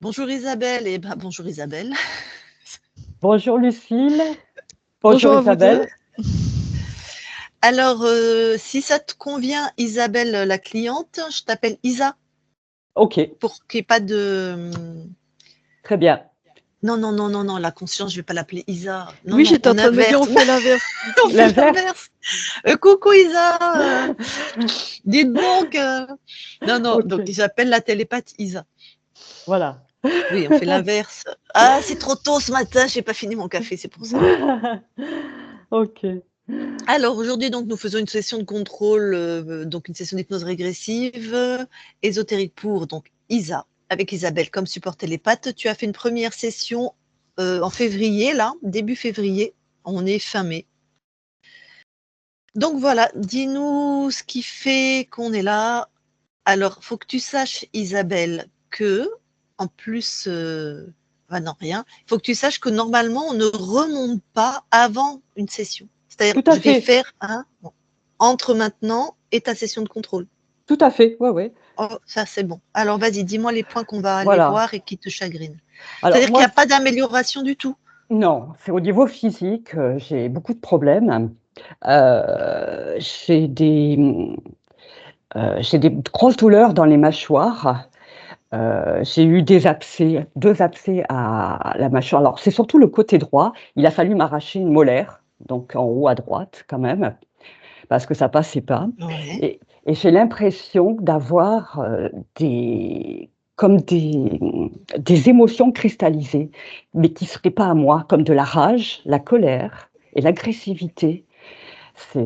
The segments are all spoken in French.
Bonjour Isabelle, bonjour Isabelle. Bonjour Lucille, bonjour Bonjour à vous deux. Isabelle. Alors, si ça te convient, Isabelle, la cliente, je t'appelle Isa Ok, pour qu'il n'y ait pas de. très bien. Non, la conscience, je ne vais pas l'appeler Isa. Non, Oui, non, j'étais en on train de me dire, on inverse. fait l'inverse du On coup. fait L'inverse, l'inverse. Coucou Isa, dites donc. Non, ok, donc j'appelle la télépathe Isa. voilà. Oui, on fait l'inverse. Ah, c'est trop tôt ce matin, je n'ai pas fini mon café, c'est pour ça. Ok, Alors aujourd'hui, donc, nous faisons une session de contrôle, donc une session d'hypnose régressive, ésotérique pour donc Isa, avec Isabelle comme support télépathe. Tu as fait une première session en février, là, début février. On est fin mai. Donc voilà, dis-nous ce qui fait qu'on est là. Alors, faut que tu saches, Isabelle, que, en plus, non, rien. Il faut que tu saches que normalement, on ne remonte pas avant une session. C'est-à-dire, tout à je vais fait, faire entre maintenant et ta session de contrôle. tout à fait, ouais, ouais. Oh, ça, c'est bon. Alors, vas-y, dis-moi les points qu'on va aller Voilà. voir et qui te chagrinent. Alors C'est-à-dire qu'il moi, n'y a pas d'amélioration du tout. non, c'est au niveau physique, j'ai beaucoup de problèmes. J'ai des grosses douleurs dans les mâchoires. J'ai eu des abcès, 2 abcès à la mâchoire. Alors, c'est surtout le côté droit. Il a fallu m'arracher une molaire, donc en haut à droite quand même, parce que ça passait pas. Ouais. Et j'ai l'impression d'avoir comme des émotions cristallisées, mais qui ne seraient pas à moi, comme de la rage, la colère et l'agressivité.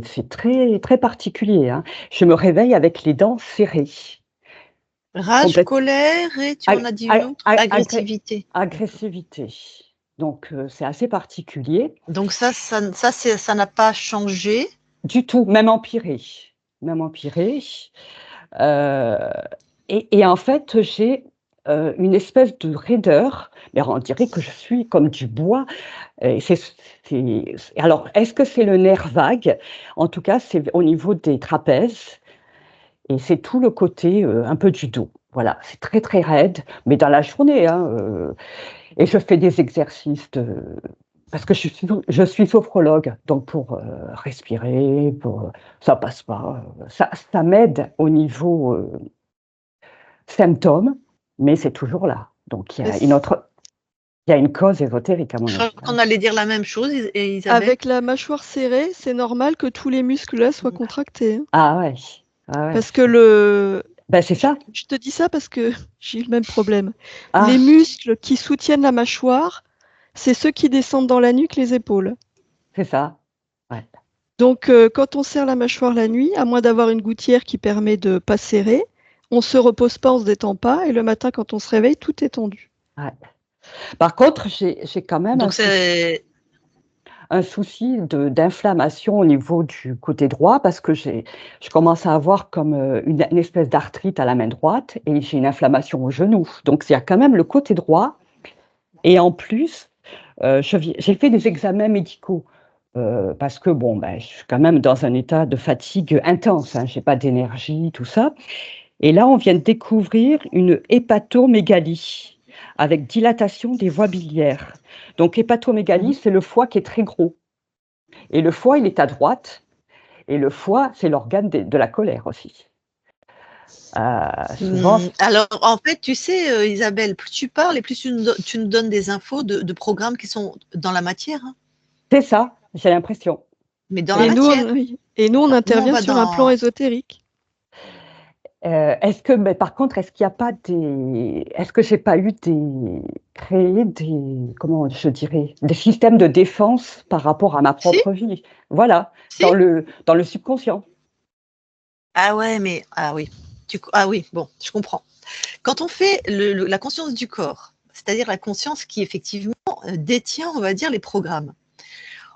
C'est très, très particulier, hein. Je me réveille avec les dents serrées. Rage, Complète, colère et tu m'en ag- as dit une ag- autre, ag- agré- agressivité. agressivité. Donc, c'est assez particulier. Donc ça n'a pas changé. Du tout, même empiré. Même empiré. Euh, et en fait, j'ai une espèce de raideur, mais on dirait que je suis comme du bois. Et alors, est-ce que c'est le nerf vague? En tout cas, c'est au niveau des trapèzes et c'est tout le côté un peu du dos. Voilà, c'est très très raide, mais dans la journée, hein, et je fais des exercices parce que je suis sophrologue, donc pour respirer, ça passe pas. Ça m'aide au niveau symptômes, mais c'est toujours là. Donc il y a une cause ésotérique à mon Je crois avis, qu'on hein. allait dire la même chose, Isabelle. Avec la mâchoire serrée, c'est normal que tous les muscles là soient contractés, hein. Ah ouais, ah ouais. Parce que Ben c'est ça. je te dis ça parce que j'ai eu le même problème. Ah, Les muscles qui soutiennent la mâchoire, c'est ceux qui descendent dans la nuque, les épaules. c'est ça. Ouais. Donc, quand on serre la mâchoire la nuit, à moins d'avoir une gouttière qui permet de pas serrer, on se repose pas, on se détend pas, et le matin, quand on se réveille, tout est tendu. Ouais. Par contre, j'ai quand même Donc c'est un souci d'inflammation au niveau du côté droit parce que je commence à avoir comme une espèce d'arthrite à la main droite et j'ai une inflammation au genou. Donc, il y a quand même le côté droit. Et en plus, j'ai fait des examens médicaux parce que bon, ben, je suis quand même dans un état de fatigue intense, hein, je n'ai pas d'énergie, tout ça. Et là, on vient de découvrir une hépatomégalie avec dilatation des voies biliaires. Donc, hépatomégalie, c'est le foie qui est très gros. Et le foie, il est à droite. Et le foie, c'est l'organe de la colère aussi. Souvent, Alors, en fait, tu sais, Isabelle, plus tu parles et plus tu nous donnes des infos de programmes qui sont dans la matière, hein. c'est ça, j'ai l'impression. Mais dans la C'est, matière. Oui. Et nous, on Nous, on intervient va sur un plan dans. ésotérique. mais par contre, est-ce qu'il n'y a pas est-ce que j'ai pas eu créé comment je dirais, des systèmes de défense par rapport à ma Si, propre vie? Voilà, si. dans le subconscient. Ah ouais, mais ah oui. Ah oui, bon, je comprends. Quand on fait la conscience du corps, c'est-à-dire la conscience qui effectivement détient, on va dire, les programmes,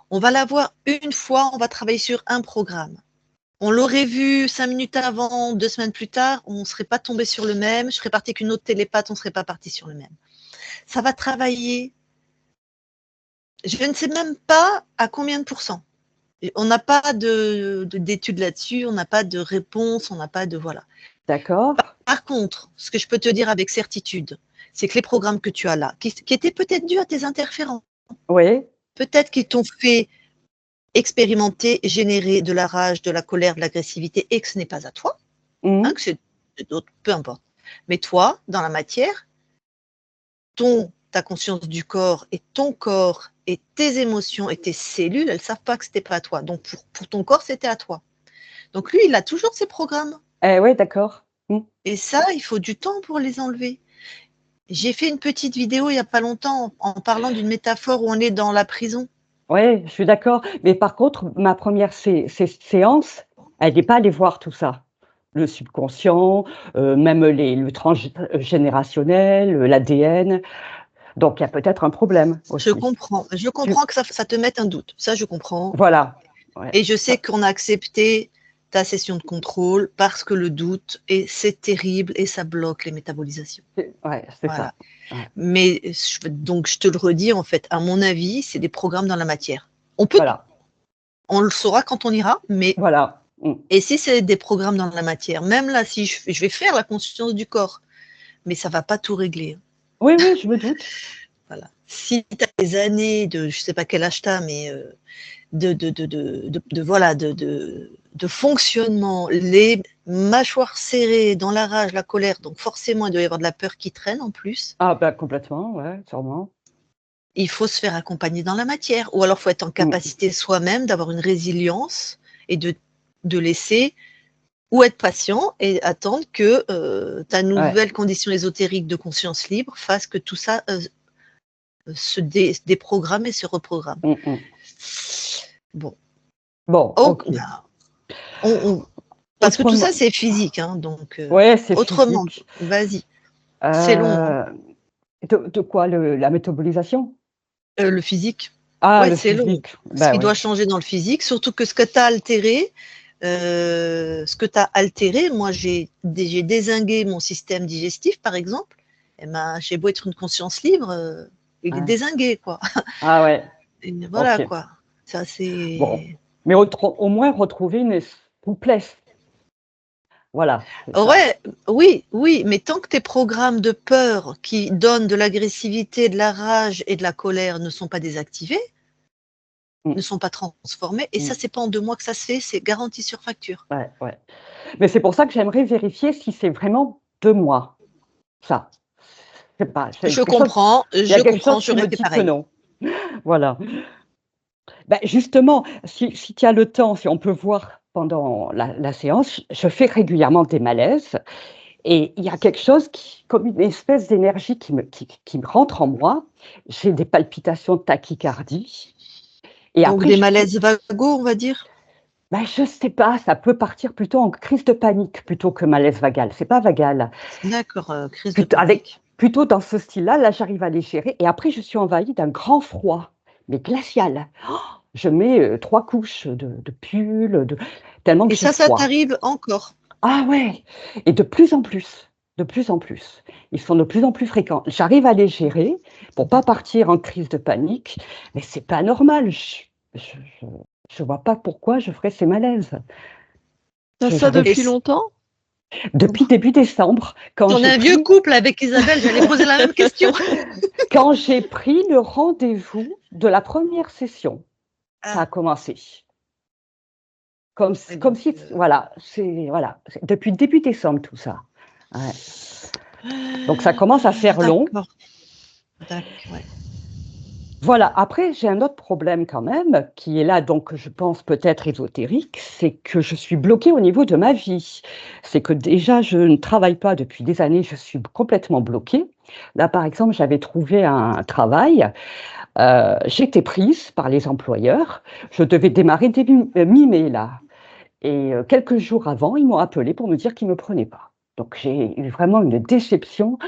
on va l'avoir une fois, on va travailler sur un programme. On l'aurait vu 5 minutes avant, 2 semaines plus tard, on ne serait pas tombé sur le même. Je serais parti avec une autre télépathe, on ne serait pas parti sur le même. Ça va travailler. Je ne sais même pas à combien de pourcents. On n'a pas d'études là-dessus, on n'a pas de réponse, on n'a pas de voilà. D'accord? Par contre, ce que je peux te dire avec certitude, c'est que les programmes que tu as là, qui étaient peut-être dus à tes interférences, Oui. peut-être qu'ils t'ont fait expérimenter, générer de la rage, de la colère, de l'agressivité, et que ce n'est pas à toi, Mhm. que c'est d'autres, peu importe. Mais toi, dans la matière, ta conscience du corps et ton corps et tes émotions et tes cellules, elles ne savent pas que ce n'était pas à toi. Donc, pour ton corps, c'était à toi. Donc, lui, il a toujours ses programmes. Oui, d'accord. Mhm. Et ça, il faut du temps pour les enlever. J'ai fait une petite vidéo il n'y a pas longtemps en parlant d'une métaphore où on est dans la prison. Oui, je suis d'accord. Mais par contre, ma première séance, elle n'est pas allée voir tout ça. Le subconscient, même le transgénérationnel, l'ADN. Donc, il y a peut-être un problème Je aussi. comprends que ça te mette un doute. Ça, je comprends. Voilà. Ouais. Et je sais qu'on a accepté ta session de contrôle parce que le doute, et c'est terrible et ça bloque les métabolisations. Ouais, c'est Voilà. ça. Ouais. Mais donc, je te le redis, en fait, à mon avis, c'est des programmes dans la matière. On le saura quand on ira, mais Voilà. et si c'est des programmes dans la matière, même là, si je vais faire la conscience du corps, mais ça ne va pas tout régler. Oui, je me doute. Voilà. Si tu as des années de, je ne sais pas quel âge tu as, mais de fonctionnement, les mâchoires serrées, dans la rage, la colère, donc forcément, il doit y avoir de la peur qui traîne en plus. Ah, ben complètement, ouais, sûrement. Il faut se faire accompagner dans la matière, ou alors il faut être en capacité soi-même d'avoir une résilience et de laisser ou être patient et attendre que ta nouvelle condition ésotérique de conscience libre fasse que tout ça se déprogramme et se reprogramme. Bon, ok. Parce que tout ça, c'est physique. Donc, c'est autrement, physique. vas-y. C'est long. De quoi, la métabolisation? Le physique. Ah, le c'est long. physique. Ce qui doit changer dans le physique, surtout que ce que tu as altéré, moi, j'ai dézingué mon système digestif, par exemple. J'ai beau être une conscience libre, il est dézingué, quoi. Ah ouais. Et voilà, okay. quoi. Ça, c'est... Bon. Mais au moins retrouver une souplesse. Voilà. Ouais, oui, mais tant que tes programmes de peur qui donnent de l'agressivité, de la rage et de la colère ne sont pas désactivés, ne sont pas transformés, et ça, c'est pas en 2 mois que ça se fait, c'est garanti sur facture. Ouais. Mais c'est pour ça que j'aimerais vérifier si c'est vraiment 2 mois. Ça. C'est pas. Je comprends, il y a quelque chose qui me dit que non. Voilà. Ben justement, si tu as le temps, si on peut voir pendant la séance, je fais régulièrement des malaises et il y a quelque chose comme une espèce d'énergie qui me rentre en moi. J'ai des palpitations de tachycardie. Et donc après, des malaises vagos, on va dire? Ben, je ne sais pas, ça peut partir plutôt en crise de panique plutôt que malaise vagal. C'est pas vagal. D'accord, crise de panique. Plutôt dans ce style-là, là j'arrive à les gérer. Et après, je suis envahie d'un grand froid, mais glacial. Je mets 3 couches de pull, tellement que j'ai froid. Et ça t'arrive encore? Ah ouais. Et de plus en plus. De plus en plus. Ils sont de plus en plus fréquents. J'arrive à les gérer pour pas partir en crise de panique, mais c'est pas normal. Je vois pas pourquoi je ferais ces malaises. T'as ça depuis longtemps? Depuis début décembre. On est un vieux couple avec Isabelle, j'allais poser la même question. Quand j'ai pris le rendez-vous de la première session, ça a commencé. Comme si, voilà, c'est depuis début décembre tout ça. Ouais. Donc ça commence à faire long. Ouais. Voilà, après j'ai un autre problème quand même, qui est là, donc je pense peut-être ésotérique, c'est que je suis bloquée au niveau de ma vie. C'est que déjà je ne travaille pas depuis des années, je suis complètement bloquée. Là par exemple, j'avais trouvé un travail, j'étais prise par les employeurs, je devais démarrer début mi-mai là. Et quelques jours avant, ils m'ont appelé pour me dire qu'ils ne me prenaient pas. Donc j'ai eu vraiment une déception.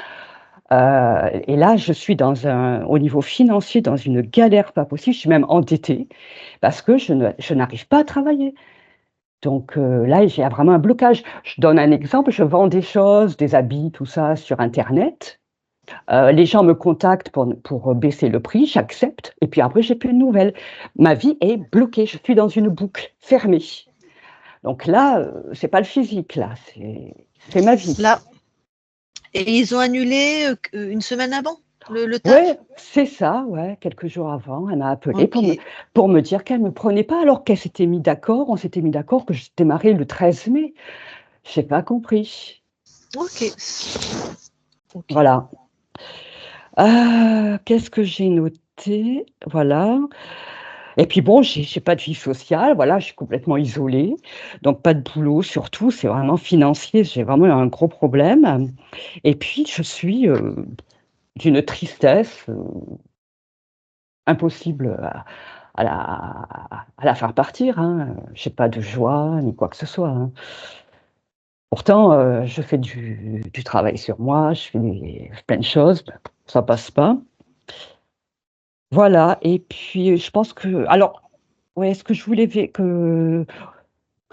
Et là, je suis au niveau financier dans une galère pas possible. Je suis même endettée parce que je n'arrive pas à travailler. Donc là, j'ai vraiment un blocage. Je donne un exemple. Je vends des choses, des habits, tout ça sur Internet. Les gens me contactent pour baisser le prix. J'accepte. Et puis après, j'ai plus de nouvelles. Ma vie est bloquée. Je suis dans une boucle fermée. Donc là, c'est pas le physique, là, c'est ma vie. Et ils ont annulé une semaine avant le Oui, taf? c'est ça, ouais, quelques jours avant, elle m'a appelé Ok, pour me dire qu'elle ne me prenait pas alors qu'elle s'était mis d'accord, on s'était mis d'accord que je démarrais le 13 mai. Je n'ai pas compris. ok, ok. Voilà. Qu'est-ce que j'ai noté? Voilà. Et puis bon, j'ai pas de vie sociale, voilà, je suis complètement isolée, donc pas de boulot surtout, c'est vraiment financier, j'ai vraiment un gros problème. Et puis je suis d'une tristesse impossible à la faire partir, hein. J'ai pas de joie ni quoi que ce soit, hein. Pourtant, je fais du travail sur moi, je fais plein de choses, ça passe pas. Voilà, et puis je pense que alors, ouais, ce que je voulais que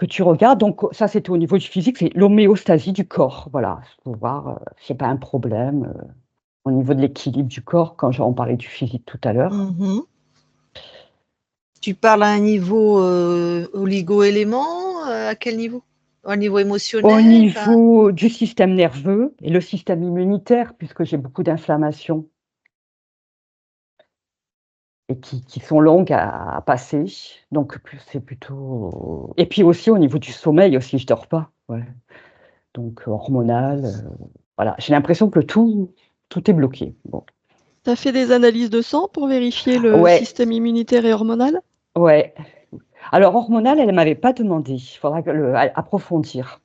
tu regardes, donc ça c'était au niveau du physique, c'est l'homéostasie du corps, voilà, pour voir s'il n'y a pas un problème au niveau de l'équilibre du corps, quand on parlait du physique tout à l'heure. Mhm. Tu parles à un niveau oligo-élément, à quel niveau? Au niveau Au émotionnel? niveau du système nerveux et le système immunitaire, puisque j'ai beaucoup d'inflammations et qui sont longues à passer, donc c'est plutôt. Et puis aussi au niveau du sommeil aussi, je dors pas, ouais. Donc hormonal, voilà. J'ai l'impression que tout est bloqué. Bon. Tu as fait des analyses de sang pour vérifier le Ouais, système immunitaire et hormonal? ouais. Alors hormonal, elle m'avait pas demandé. Il faudra approfondir.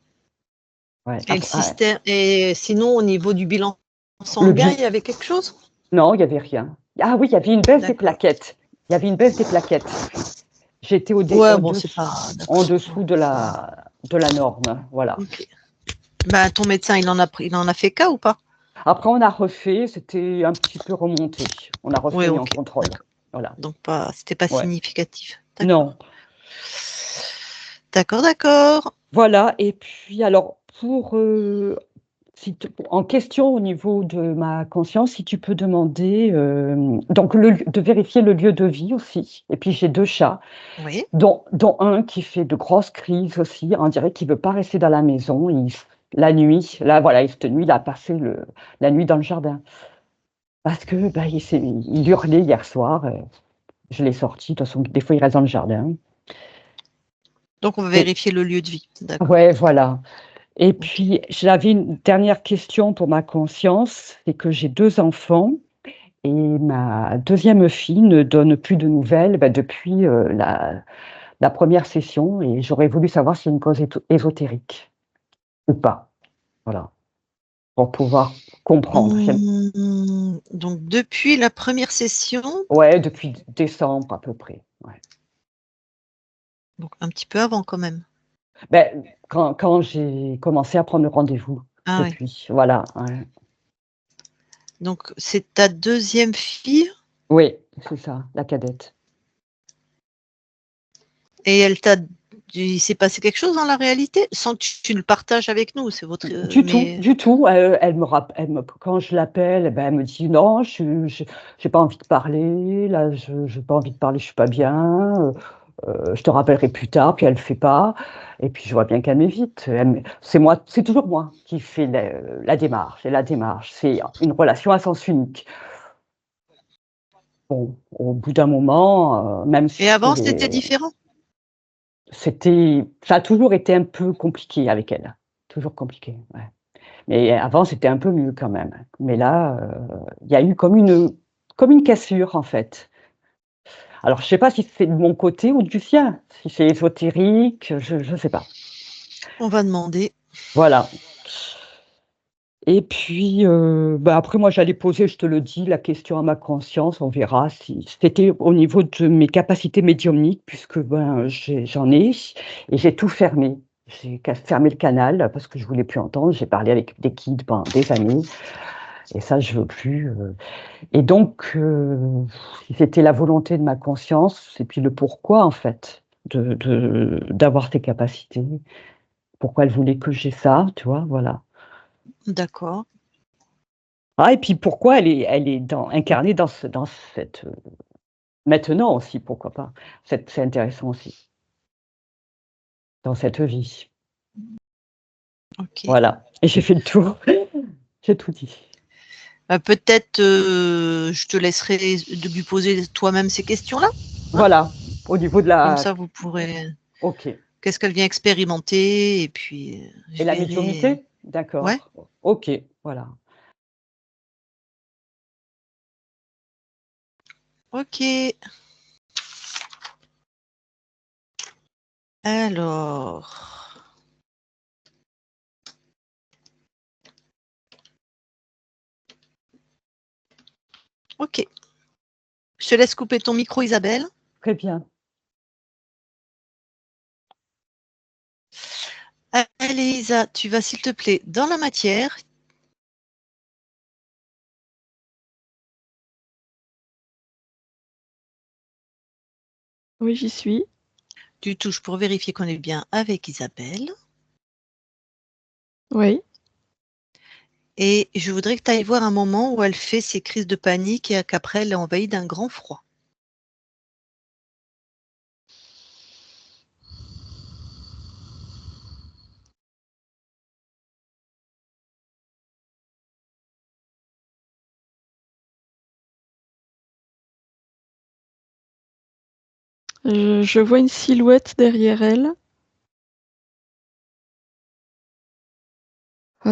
Ouais. Et le système, et sinon, au niveau du bilan Le sanguin, bio. il y avait quelque chose? Non, il y avait rien. Ah oui, il y avait une baisse des D'accord. plaquettes. Il y avait une baisse des plaquettes. J'étais Ouais, bon, c'est pas. en D'accord. dessous de la norme. Voilà. Ok. Ben, ton médecin, il en a fait cas ou pas? Après, on a refait. C'était un petit peu remonté. On a Oui, refait un ok. contrôle. D'accord. Voilà. Donc, c'était pas Ouais. significatif. D'accord. Non. D'accord, d'accord. Voilà. Et puis, alors, en question au niveau de ma conscience, si tu peux demander, donc de vérifier le lieu de vie aussi. Et puis j'ai 2 chats, Oui. dont un qui fait de grosses crises aussi. On dirait qu'il veut pas rester dans la maison. La nuit, là voilà, cette nuit, il a passé la nuit dans le jardin parce que bah, il hurlait hier soir. Je l'ai sorti. De toute façon, des fois, il reste dans le jardin. Donc, on va Et vérifier le lieu de vie. D'accord. ouais, voilà. Et Ok. puis j'avais une dernière question pour ma conscience, c'est que j'ai 2 enfants. Et ma deuxième fille ne donne plus de nouvelles depuis la première session et j'aurais voulu savoir s'il y a une cause ésotérique ou pas. Voilà, pour pouvoir comprendre. Donc, depuis la première session, Ouais, depuis décembre à peu près. Ouais. donc un petit peu avant quand même. Ben, quand j'ai commencé à prendre rendez-vous Ah oui. depuis, voilà. Ouais. Donc, c'est ta deuxième fille Oui, c'est ça, la cadette. et il s'est passé quelque chose dans la réalité sans que tu le partages avec nous. C'est votre. Du tout, Mais du tout. Quand je l'appelle, ben, elle me dit non, j'ai pas envie de parler. Là, je n'ai pas envie de parler, je suis pas bien. Je te rappellerai plus tard, puis elle le fait pas. Et puis je vois bien qu'elle m'évite. C'est moi, c'est toujours moi qui fais la démarche. Et la démarche, c'est une relation à sens unique. Bon, au bout d'un moment, même et si avant, c'était différent. ça a toujours été un peu compliqué avec elle, toujours compliqué. Ouais. Mais avant, c'était un peu mieux quand même. Mais là, il y a eu comme une cassure en fait. Alors, je ne sais pas si c'est de mon côté ou du sien, si c'est ésotérique, je ne sais pas. On va demander. Voilà. Et puis, bah, après, moi, j'allais poser, je te le dis, la question à ma conscience. On verra si c'était au niveau de mes capacités médiumniques, puisque ben, j'en ai, et j'ai tout fermé. J'ai fermé le canal parce que je voulais plus entendre. J'ai parlé avec des kids pendant des années, et ça, je veux plus. Et donc, si c'était la volonté de ma conscience, et puis le pourquoi, en fait, d'avoir ces capacités, pourquoi elle voulait que j'ai ça, tu vois, voilà. D'accord. Ah, et puis pourquoi elle est incarnée dans cette. Maintenant aussi, pourquoi pas. C'est intéressant aussi, dans cette vie. Ok. Voilà. Et j'ai fait le tour. J'ai tout dit. Peut-être je te laisserai de lui poser toi-même ces questions-là. Voilà, au niveau de Comme la... ça, vous pourrez. Ok. Qu'est-ce qu'elle vient expérimenter? Et puis, je Et la verrai. médiumnité? Ouais, D'accord. Ok, voilà. ok. Alors. Ok. Je te laisse couper ton micro, Isabelle. Très bien. Allez, Isa, tu vas, s'il te plaît, dans la matière. Oui, j'y suis. Tu touches pour vérifier qu'on est bien avec Isabelle. Oui. Et je voudrais que tu ailles voir un moment où elle fait ses crises de panique et qu'après, elle est envahie d'un grand froid. Je vois une silhouette derrière elle.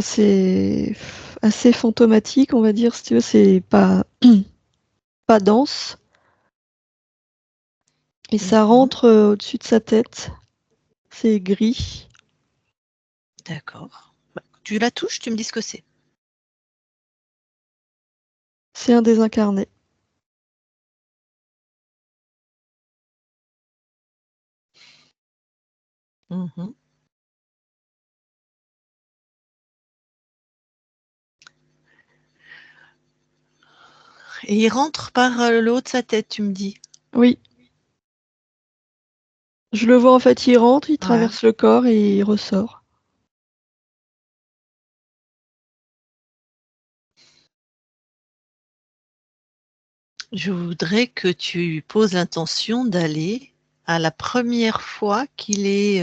C'est assez fantomatique, on va dire, si tu veux. C'est pas dense. Et ça Mhm. rentre au-dessus de sa tête. C'est gris. D'accord. Bah, tu la touches, tu me dis ce que c'est. C'est un désincarné. Mhm. Et il rentre par le haut de sa tête, tu me dis. Oui. Je le vois en fait, il rentre, il Ouais. traverse le corps et il ressort. Je voudrais que tu poses l'intention d'aller à la première fois qu'il est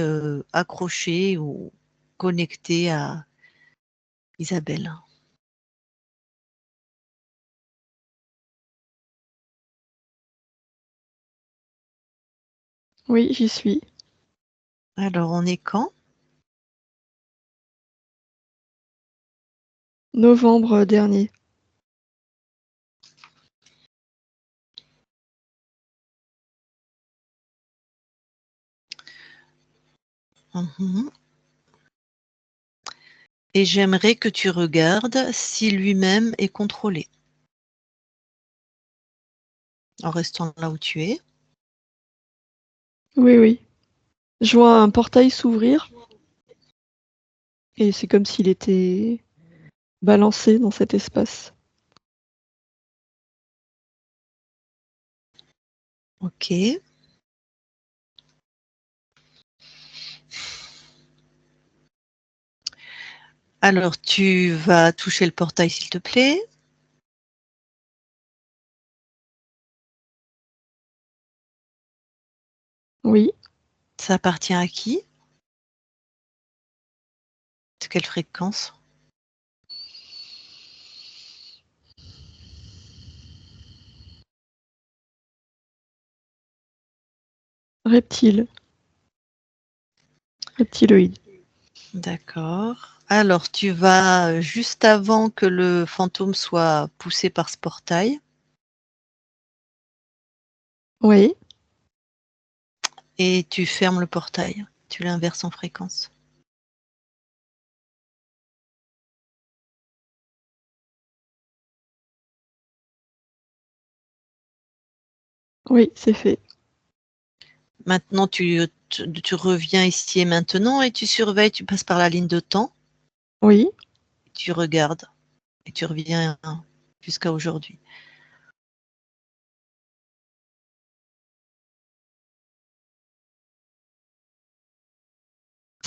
accroché ou connecté à Isabelle. Oui, j'y suis. Alors, on est quand? Novembre dernier. Mhm. Et j'aimerais que tu regardes si lui-même est contrôlé. En restant là où tu es. Oui, oui. Je vois un portail s'ouvrir et c'est comme s'il était balancé dans cet espace. Ok. Alors, tu vas toucher le portail, s'il te plaît. Oui. Ça appartient à qui? De quelle fréquence? Reptile. Reptiloïde. D'accord. Alors, tu vas juste avant que le fantôme soit poussé par ce portail Oui. et tu fermes le portail. Tu l'inverses en fréquence. Oui, c'est fait. Maintenant, tu reviens ici et maintenant et tu surveilles, tu passes par la ligne de temps, Oui. tu regardes et tu reviens jusqu'à aujourd'hui.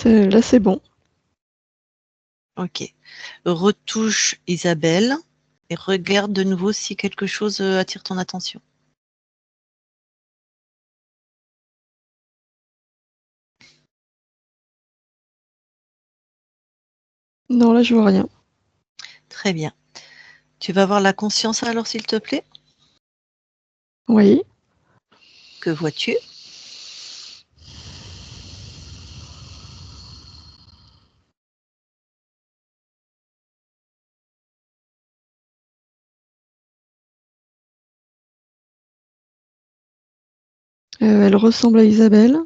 Là, c'est bon. Ok. Retouche Isabelle et regarde de nouveau si quelque chose attire ton attention. Non, là, je vois rien. Très bien. Tu vas voir la conscience alors, s'il te plaît. Oui. Que vois-tu? Elle ressemble à Isabelle.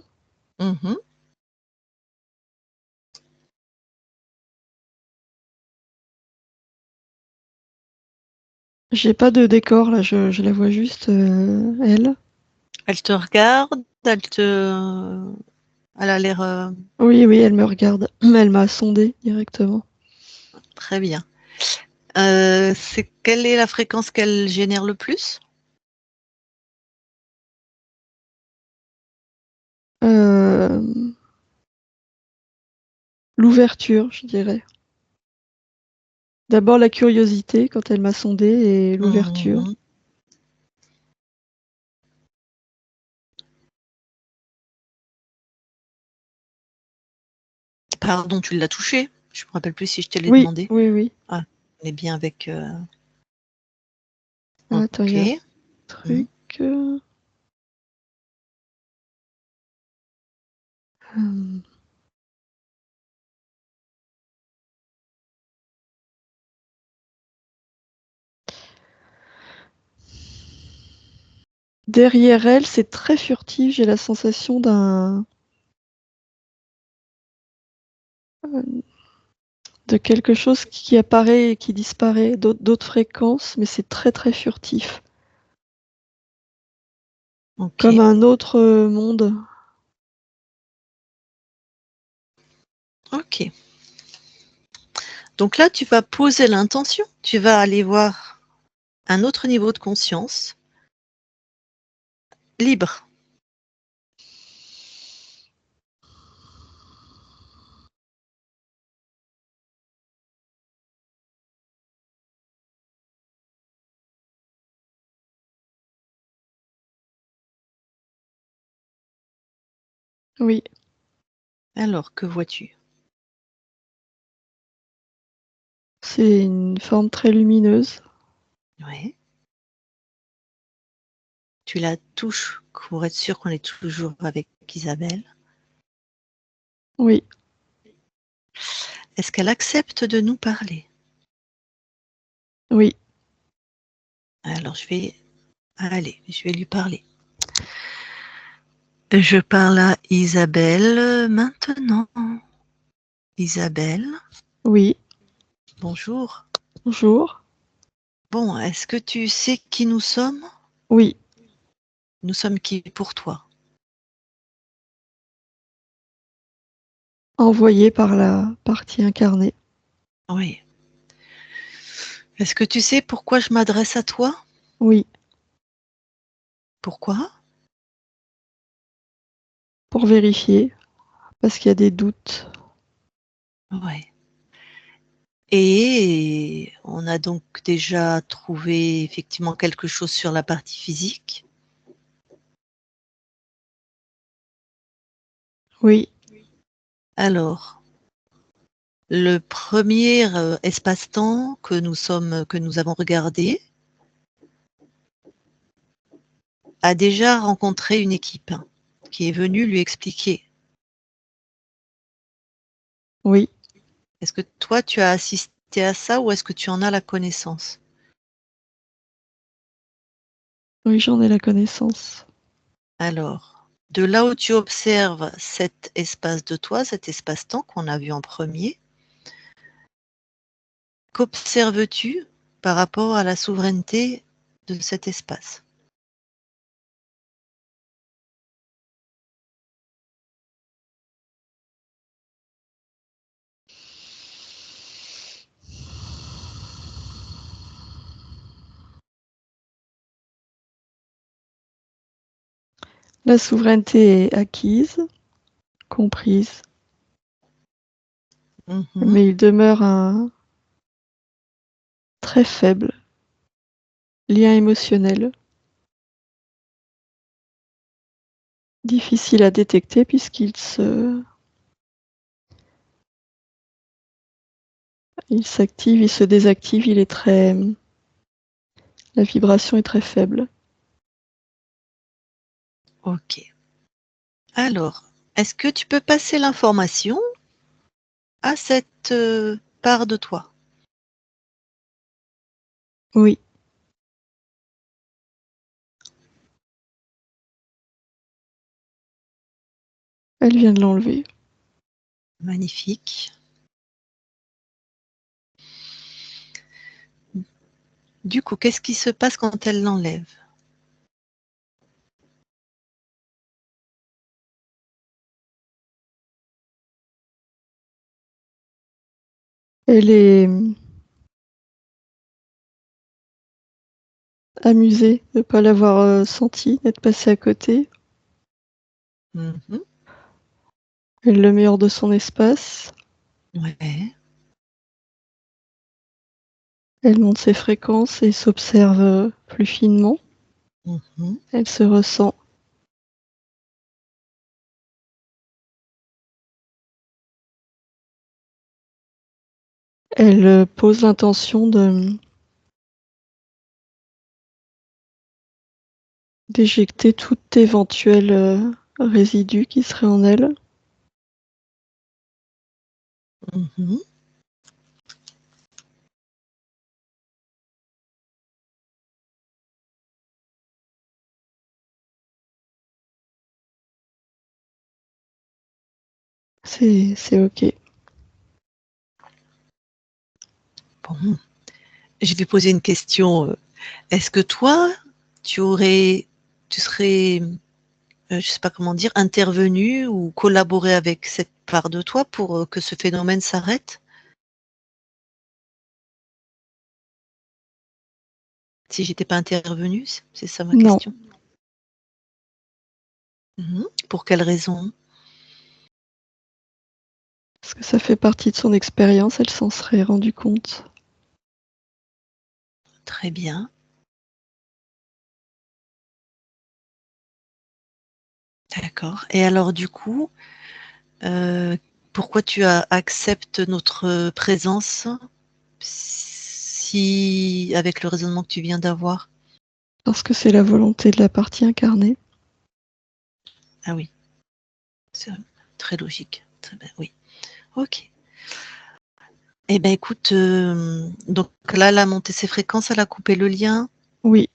Mhm. J'ai pas de décor là, je la vois juste elle. Elle te regarde, elle a l'air Oui, oui, elle me regarde. Elle m'a sondé directement. très bien. Quelle est la fréquence qu'elle génère le plus? L'ouverture, je dirais. D'abord la curiosité quand elle m'a sondé et l'ouverture. Mhm. Pardon, tu l'as touché? Je me rappelle plus si je te l'ai Oui, demandé. oui, oui. Ah, on est bien avec. Attends, il y a un Ok. Mhm. truc. euh, Derrière elle, c'est très furtif. J'ai la sensation de quelque chose qui apparaît et qui disparaît, d'autres fréquences, mais c'est très très furtif. Comme Ok. un autre monde. Ok. Donc là, tu vas poser l'intention. Tu vas aller voir un autre niveau de conscience, libre. Oui, Alors, que vois-tu? c'est une forme très lumineuse. Ouais. Tu la touches pour être sûr qu'on est toujours avec Isabelle. Oui, Est-ce qu'elle accepte de nous parler? oui, Alors, je vais lui parler. Je parle à Isabelle maintenant. Isabelle, oui. bonjour. Bonjour. Bon, est-ce que tu sais qui nous sommes? Oui, Nous sommes qui pour toi? envoyé par la partie incarnée. Oui. Est-ce que tu sais pourquoi je m'adresse à toi? Oui, Pourquoi? pour vérifier, parce qu'il y a des doutes. Ouais. Et on a donc déjà trouvé effectivement quelque chose sur la partie physique. Oui, Alors, le premier espace-temps que nous avons regardé a déjà rencontré une équipe qui est venue lui expliquer. oui, Est-ce que toi, tu as assisté à ça ou est-ce que tu en as la connaissance? oui, j'en ai la connaissance. Alors, de là où tu observes cet espace de toi, cet espace-temps qu'on a vu en premier, qu'observes-tu par rapport à la souveraineté de cet espace? La souveraineté est acquise, comprise, Mhm. mais il demeure un très faible lien émotionnel, difficile à détecter puisqu'il se Il s'active, il se désactive, il est très... La vibration est très faible. Ok. Alors, est-ce que tu peux passer l'information à cette part de toi? Oui. Elle vient de l'enlever. Magnifique. Du coup, qu'est-ce qui se passe quand elle l'enlève? Elle est amusée de ne pas l'avoir senti, d'être passée à côté. Mhm. Elle le met hors de son espace. Ouais. Elle monte ses fréquences et s'observe plus finement. Mhm. Elle se ressent. Elle pose l'intention d'éjecter tout éventuel résidu qui serait en elle. Mhm. C'est OK. Bon. Je vais poser une question. Est-ce que toi, tu serais, je sais pas comment dire, intervenu ou collaboré avec cette part de toi pour que ce phénomène s'arrête? Si j'étais pas intervenue, c'est ça ma Non, question. Mhm. Pour quelle raison? parce que ça fait partie de son expérience, elle s'en serait rendue compte. Très bien. D'accord. Et alors du coup, euh, pourquoi tu acceptes notre présence si avec le raisonnement que tu viens d'avoir? Parce que c'est la volonté de la partie incarnée. Ah oui, c'est très logique. Très bien, oui. Ok. Eh ben écoute, donc là, elle a monté ses fréquences, elle a coupé le lien. Oui,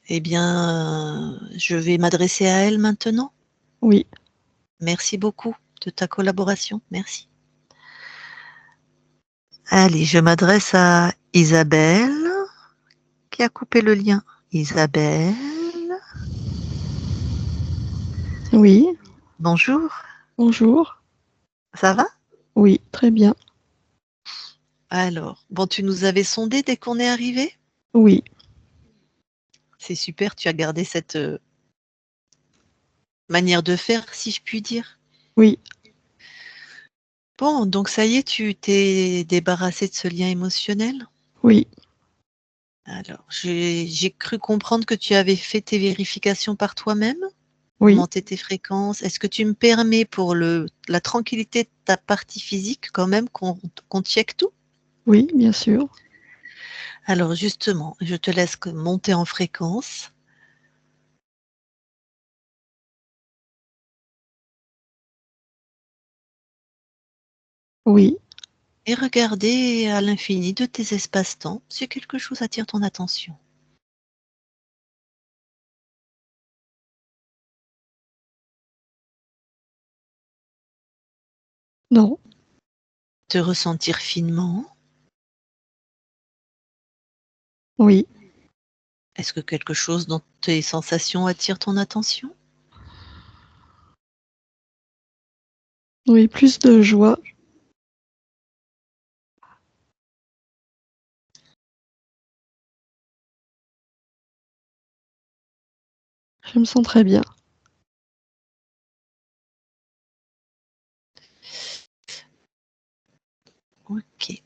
Eh bien, je vais m'adresser à elle maintenant. oui, Merci beaucoup de ta collaboration. Merci. Allez, je m'adresse à Isabelle qui a coupé le lien. Isabelle, oui. bonjour. Bonjour. Ça va? Oui, très bien. Alors, bon, tu nous avais sondé dès qu'on est arrivé? Oui, C'est super, tu as gardé cette manière de faire, si je puis dire. oui, Bon, donc ça y est, tu t'es débarrassé de ce lien émotionnel? oui, Alors, j'ai cru comprendre que tu avais fait tes vérifications par toi-même, oui, monter tes fréquences. Est-ce que tu me permets pour la tranquillité de ta partie physique quand même qu'on check tout? oui, bien sûr. Alors justement, je te laisse monter en fréquence Oui, et regarder à l'infini de tes espaces-temps si quelque chose attire ton attention. non, Te ressentir finement. oui, Est-ce que quelque chose dans tes sensations attire ton attention? oui, plus de joie. Je me sens très bien. Ok.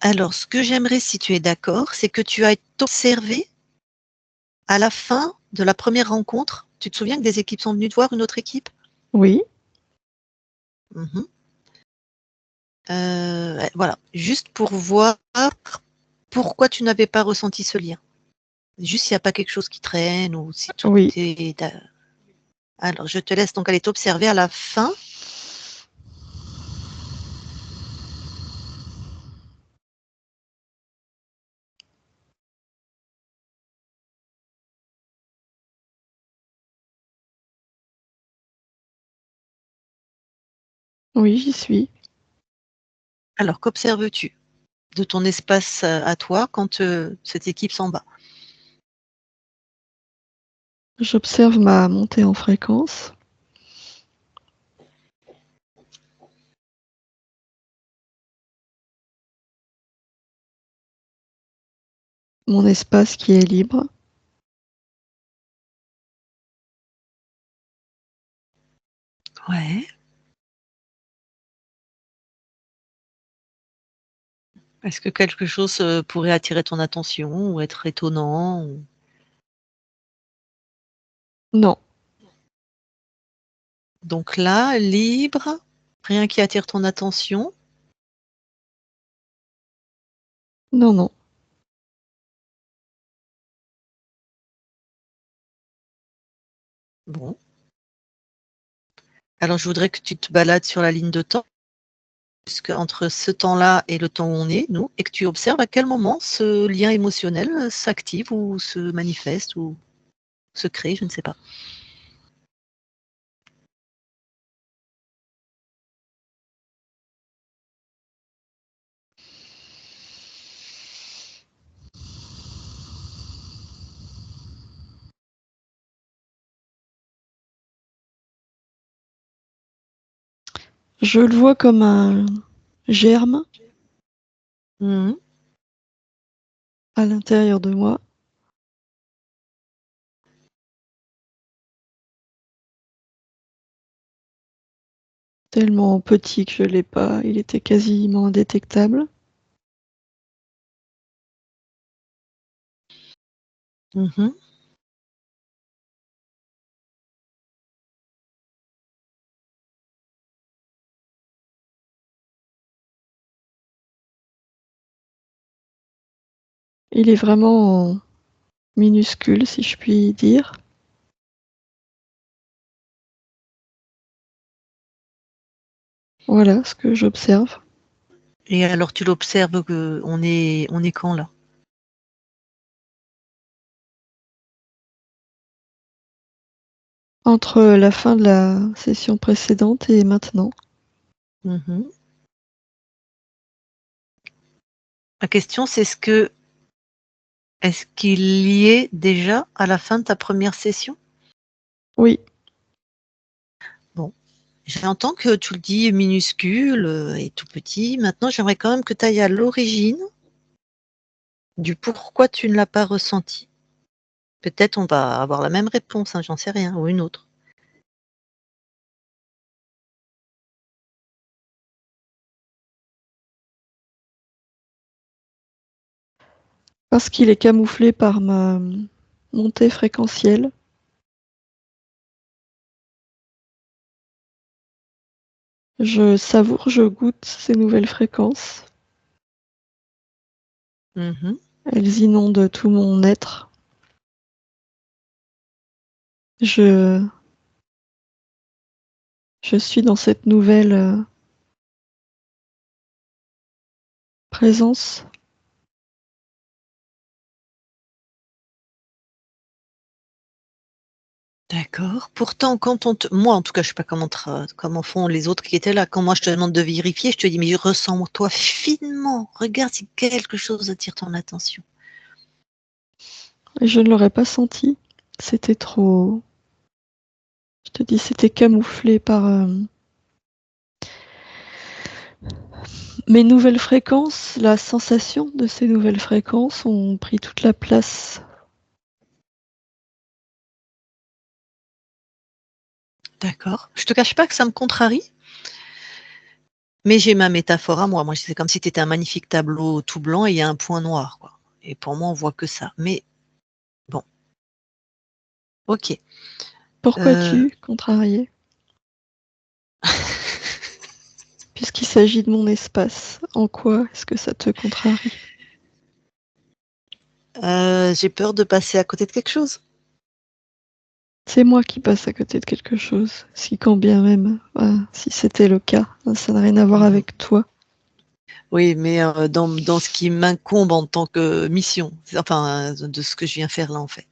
Alors, ce que j'aimerais, si tu es d'accord, c'est que tu ailles t'observer à la fin de la première rencontre. Tu te souviens que des équipes sont venues te voir, une autre équipe? Oui, Mhm. Voilà, juste pour voir pourquoi tu n'avais pas ressenti ce lien. Juste s'il n'y a pas quelque chose qui traîne ou si tout Oui. est... Alors, je te laisse donc aller t'observer à la fin. Oui, j'y suis. Alors, qu'observes-tu de ton espace à toi quand cette équipe s'en va? J'observe ma montée en fréquence. Mon espace qui est libre. Ouais. Est-ce que quelque chose pourrait attirer ton attention ou être étonnant Non, Donc là, libre, rien qui attire ton attention. non, non. Bon. Alors, je voudrais que tu te balades sur la ligne de temps, entre ce temps-là et le temps où on est, nous, et que tu observes à quel moment ce lien émotionnel s'active ou se manifeste ou se crée, je ne sais pas. Je le vois comme un germe Mhm. à l'intérieur de moi. Tellement petit que je l'ai pas, il était quasiment indétectable. Mhm. Il est vraiment minuscule, si je puis dire. Voilà ce que j'observe. Et alors, tu l'observes que on est quand là? Entre la fin de la session précédente et maintenant. Mhm. La question, c'est est-ce qu'il y est déjà à la fin de ta première session? Oui, Bon, j'entends que tu le dis minuscule et tout petit. Maintenant, j'aimerais quand même que tu ailles à l'origine du pourquoi tu ne l'as pas ressenti. Peut-être on va avoir la même réponse, hein, j'en sais rien, ou une autre. parce qu'il est camouflé par ma montée fréquentielle. Je savoure, je goûte ces nouvelles fréquences. Mhm. Elles inondent tout mon être. Je suis dans cette nouvelle présence. D'accord. Pourtant, moi, en tout cas, je sais pas comment font les autres qui étaient là. Quand moi je te demande de vérifier, je te dis, mais ressens-toi finement. Regarde si quelque chose attire ton attention. Et je ne l'aurais pas senti. C'était trop. Je te dis, c'était camouflé par mes nouvelles fréquences. La sensation de ces nouvelles fréquences ont pris toute la place. D'accord. Je te cache pas que ça me contrarie, mais j'ai ma métaphore à moi. Moi, c'est comme si tu étais un magnifique tableau tout blanc et il y a un point noir, quoi. Et pour moi, on voit que ça. Mais bon, ok. Pourquoi Euh, tu contrarié? puisqu'il s'agit de mon espace. En quoi est-ce que ça te contrarie? J'ai peur de passer à côté de quelque chose. C'est moi qui passe à côté de quelque chose, si quand bien même, si c'était le cas, ça n'a rien à voir avec toi. Oui, mais dans ce qui m'incombe en tant que mission, enfin, de ce que je viens faire là, en fait.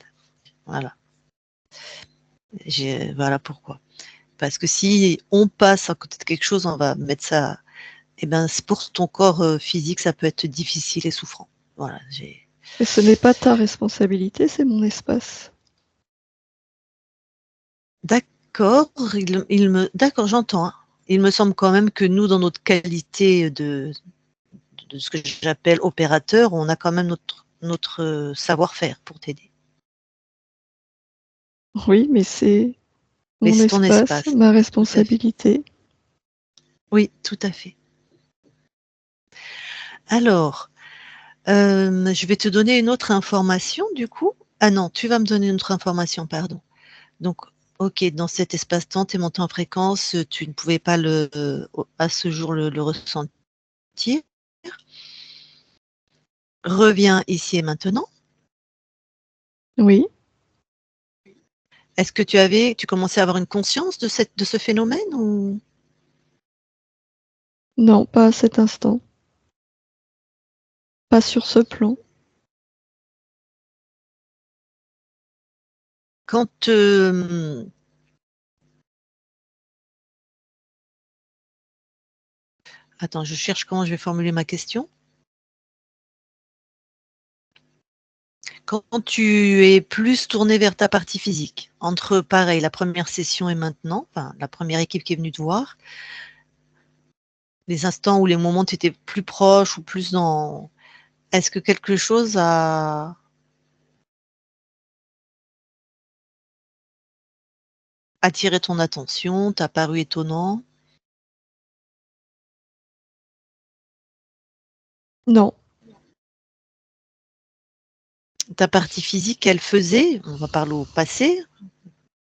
Voilà. Voilà pourquoi. Parce que si on passe à côté de quelque chose, on va mettre ça. Eh ben, pour ton corps physique, ça peut être difficile et souffrant. Voilà. Et ce n'est pas ta responsabilité, c'est mon espace. D'accord, d'accord, j'entends, hein. Il me semble quand même que nous, dans notre qualité de ce que j'appelle opérateur, on a quand même notre savoir-faire pour t'aider. Oui, mais c'est Mais mon c'est ton espace, espace. ma Tout à fait. responsabilité. Oui, tout à fait. Alors, je vais te donner une autre information du coup. Ah non, tu vas me donner une autre information, pardon. Donc, OK, dans cet espace-temps, tu es monté en fréquence, tu ne pouvais pas à ce jour le ressentir. Reviens ici et maintenant. Oui, Est-ce que tu commençais à avoir une conscience de ce phénomène ou non, pas à cet instant, pas sur ce plan. quand, attends, je cherche comment je vais formuler ma question. Quand tu es plus tourné vers ta partie physique, entre pareil, la première session et maintenant, enfin la première équipe qui est venue te voir, les instants ou les moments où tu étais plus proche ou plus dans est-ce que quelque chose a attiré ton attention, t'a paru étonnant? Non, Ta partie physique, elle faisait, on va parler au passé,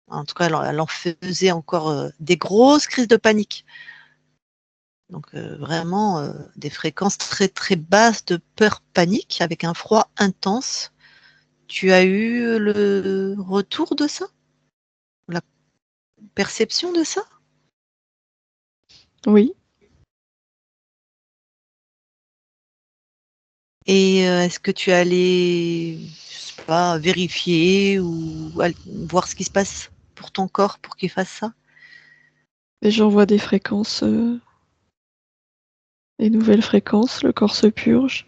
en tout cas elle en faisait encore, des grosses crises de panique. Donc vraiment, des fréquences très, très basses de peur panique avec un froid intense. Tu as eu le retour de ça? La perception de ça? oui, Et est-ce que tu es allé, je sais pas, vérifier ou voir ce qui se passe pour ton corps pour qu'il fasse ça? mais j'envoie des fréquences, des nouvelles fréquences, le corps se purge.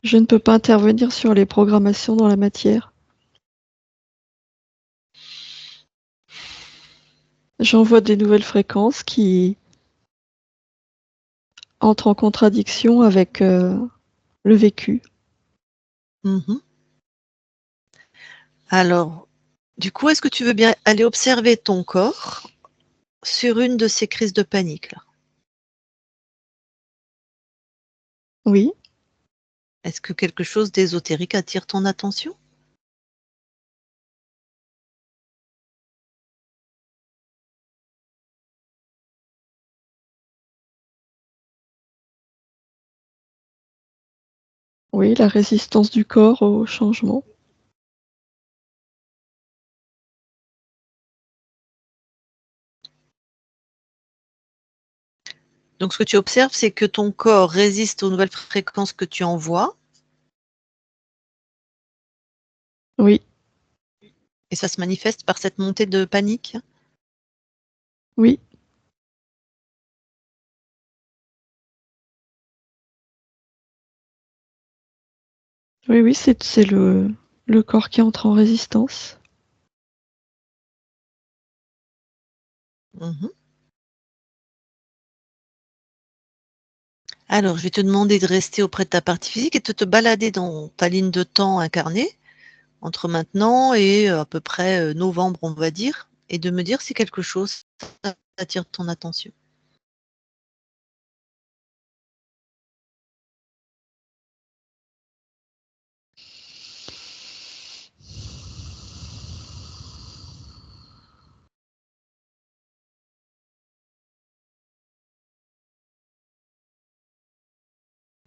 Je ne peux pas intervenir sur les programmations dans la matière. J'envoie des nouvelles fréquences qui entrent en contradiction avec le vécu. Mmh. Alors, du coup, est-ce que tu veux bien aller observer ton corps sur une de ces crises de panique là? Oui, Est-ce que quelque chose d'ésotérique attire ton attention? oui, la résistance du corps au changement. Donc ce que tu observes, c'est que ton corps résiste aux nouvelles fréquences que tu envoies Oui, et ça se manifeste par cette montée de panique? oui, oui, oui, c'est le corps qui entre en résistance. Mmh. Alors, je vais te demander de rester auprès de ta partie physique et de te balader dans ta ligne de temps incarnée, entre maintenant et à peu près, novembre, on va dire, et de me dire si quelque chose attire ton attention.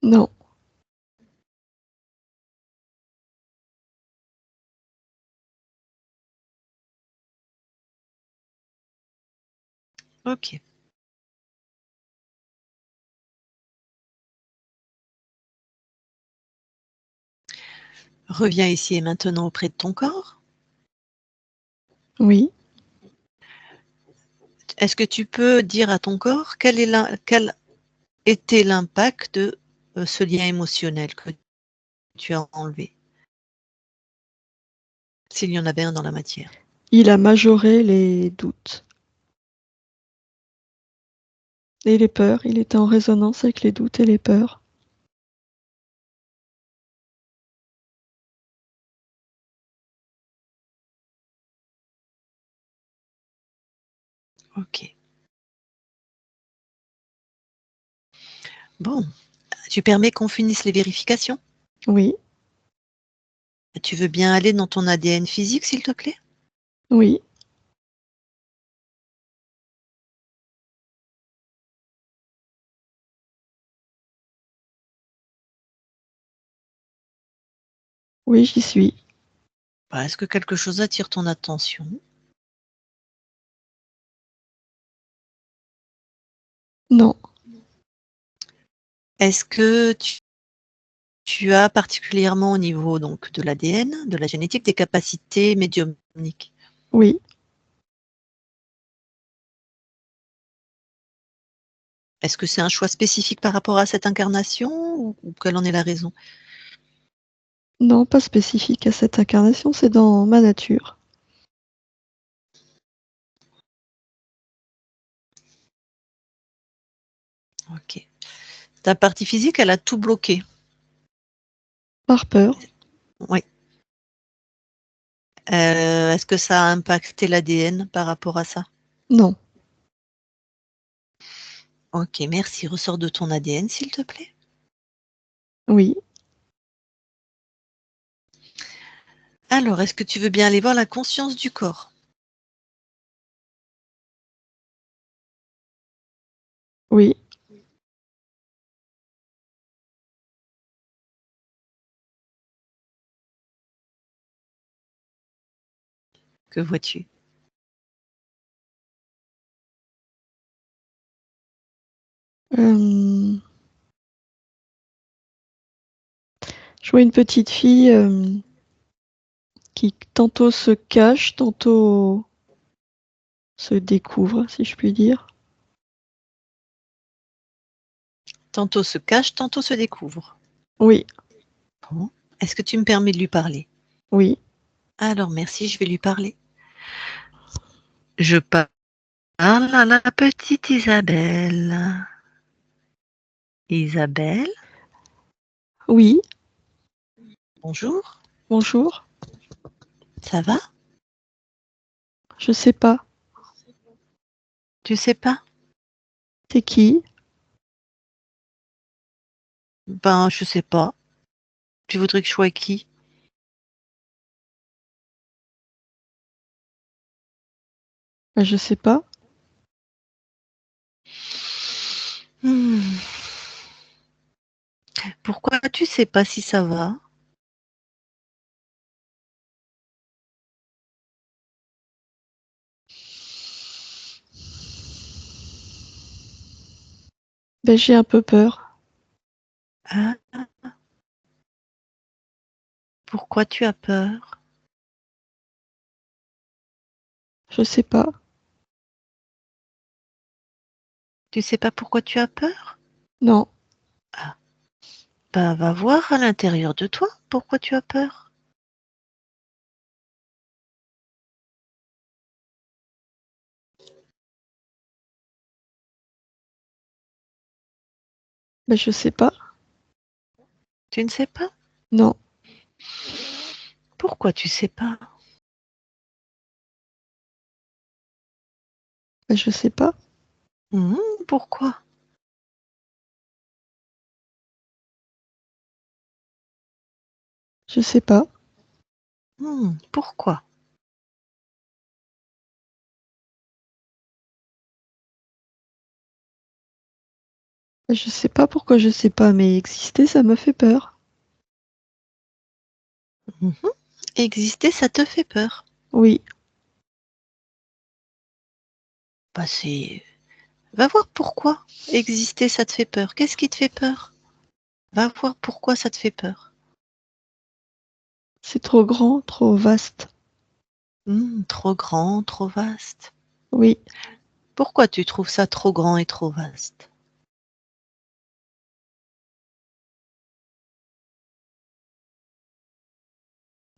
Non. Ok. Reviens ici et maintenant auprès de ton corps. Oui. Est-ce que tu peux dire à ton corps quel était l'impact de ce lien émotionnel que tu as enlevé, s'il y en avait un dans la matière? Il a majoré les doutes et les peurs. Il était en résonance avec les doutes et les peurs. Ok. Bon, tu permets qu'on finisse les vérifications? Oui. Tu veux bien aller dans ton ADN physique, s'il te plaît? Oui. Oui, j'y suis. Est-ce que quelque chose attire ton attention? Non. Est-ce que tu as particulièrement au niveau donc de l'ADN, de la génétique, des capacités médiumniques? Oui. Est-ce que c'est un choix spécifique par rapport à cette incarnation ou quelle en est la raison? Non, pas spécifique à cette incarnation, c'est dans ma nature. Ok. Ta partie physique, elle a tout bloqué. Par peur. Oui. Est-ce que ça a impacté l'ADN par rapport à ça? Non. Ok, merci. Ressors de ton ADN, s'il te plaît. Oui. Alors, est-ce que tu veux bien aller voir la conscience du corps? Oui. Que vois-tu? Je vois une petite fille qui tantôt se cache, tantôt se découvre, si je puis dire. Tantôt se cache, tantôt se découvre. Oui. Bon. Est-ce que tu me permets de lui parler? Oui. Alors, merci, je vais lui parler. Je parle à la petite Isabelle. Isabelle, Oui. bonjour. Bonjour. Ça va? Je sais pas. Tu sais pas? C'est qui? Ben, je sais pas. Tu voudrais que je sois qui? Ben, je sais pas. Hmm. Pourquoi tu sais pas si ça va? Ben, j'ai un peu peur. Hein? Pourquoi tu as peur? Je sais pas. Tu sais pas pourquoi tu as peur? Non. Ah, ben, va voir à l'intérieur de toi pourquoi tu as peur. Ben, je sais pas. Tu ne sais pas? Non. Pourquoi tu sais pas? Ben, je sais pas. Pourquoi? Je sais pas. Pourquoi? Je sais pas pourquoi je sais pas, mais exister, ça me fait peur. Mhm. Exister, ça te fait peur. Oui, Bah, va voir pourquoi exister, ça te fait peur. Qu'est-ce qui te fait peur? Va voir pourquoi ça te fait peur. c'est trop grand, trop vaste. Trop grand, trop vaste. Oui, Pourquoi tu trouves ça trop grand et trop vaste?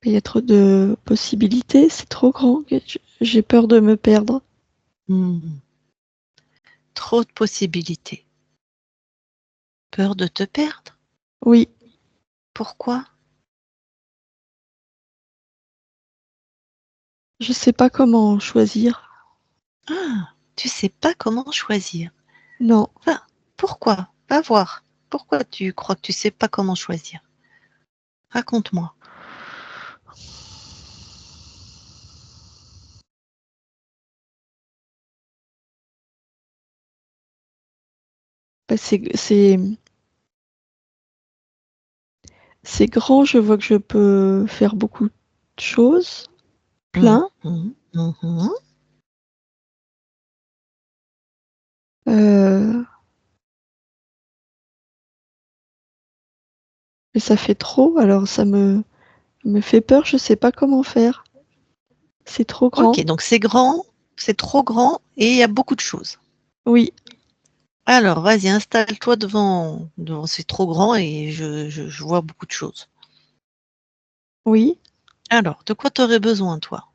il y a trop de possibilités, c'est trop grand. J'ai peur de me perdre. Hmm. Trop de possibilités. Peur de te perdre? Oui, Pourquoi? je sais pas comment choisir. Ah, tu sais pas comment choisir. Non, Va, pourquoi? Va voir. Pourquoi tu crois que tu sais pas comment choisir? Raconte-moi. bah, c'est grand, je vois que je peux faire beaucoup de choses, plein. Mhm, mhm. Euh, mais ça fait trop, alors me fait peur, je sais pas comment faire. C'est trop grand. Ok, donc c'est grand, c'est trop grand et il y a beaucoup de choses. Oui, Alors, vas-y, installe-toi devant c'est trop grand et je vois beaucoup de choses. oui. Alors, de quoi tu aurais besoin, toi?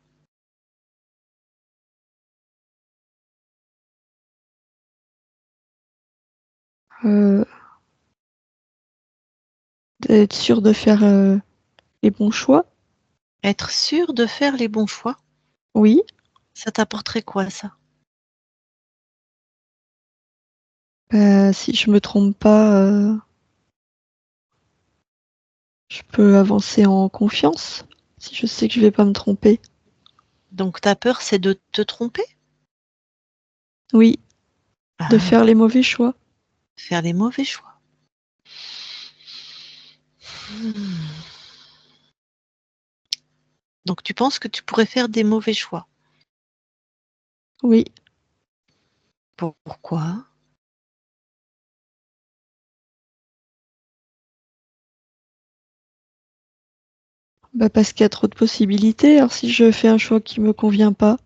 Euh, d'être sûr de faire les bons choix. Être sûr de faire les bons choix? Oui. Ça t'apporterait quoi, ça? Bah, si je me trompe pas, je peux avancer en confiance. Si je sais que je vais pas me tromper. Donc, ta peur, c'est de te tromper? Oui, de faire Ah, les mauvais choix. faire les mauvais choix. Hmm. Donc, tu penses que tu pourrais faire des mauvais choix? Oui. Pourquoi? Bah, parce qu'il y a trop de possibilités. Alors si je fais un choix qui me convient pas,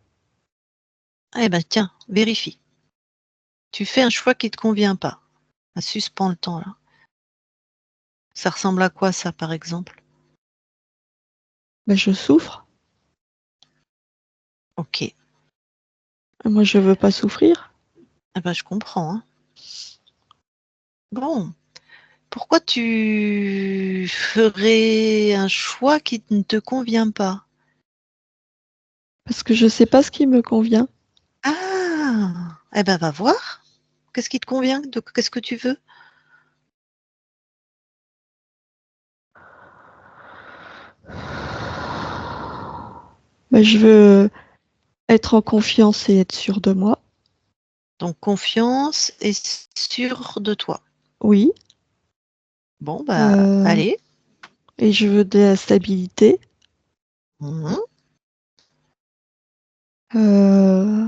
Eh ben, tiens, vérifie. Tu fais un choix qui te convient pas. Ah, suspends le temps, là. Ça ressemble à quoi, ça, par exemple? bah, je souffre. Ok. Moi, je veux pas souffrir. Ah ben, je comprends, hein. Bon. Pourquoi tu ferais un choix qui ne te convient pas? Parce que je sais pas ce qui me convient. Ah! Eh ben, va voir. Qu'est-ce qui te convient? Qu'est-ce que tu veux? Bah, je veux être en confiance et être sûr de moi. Donc, confiance et sûr de toi. Oui. Bon, bah, Euh, allez. et je veux de la stabilité. Mhm, Euh,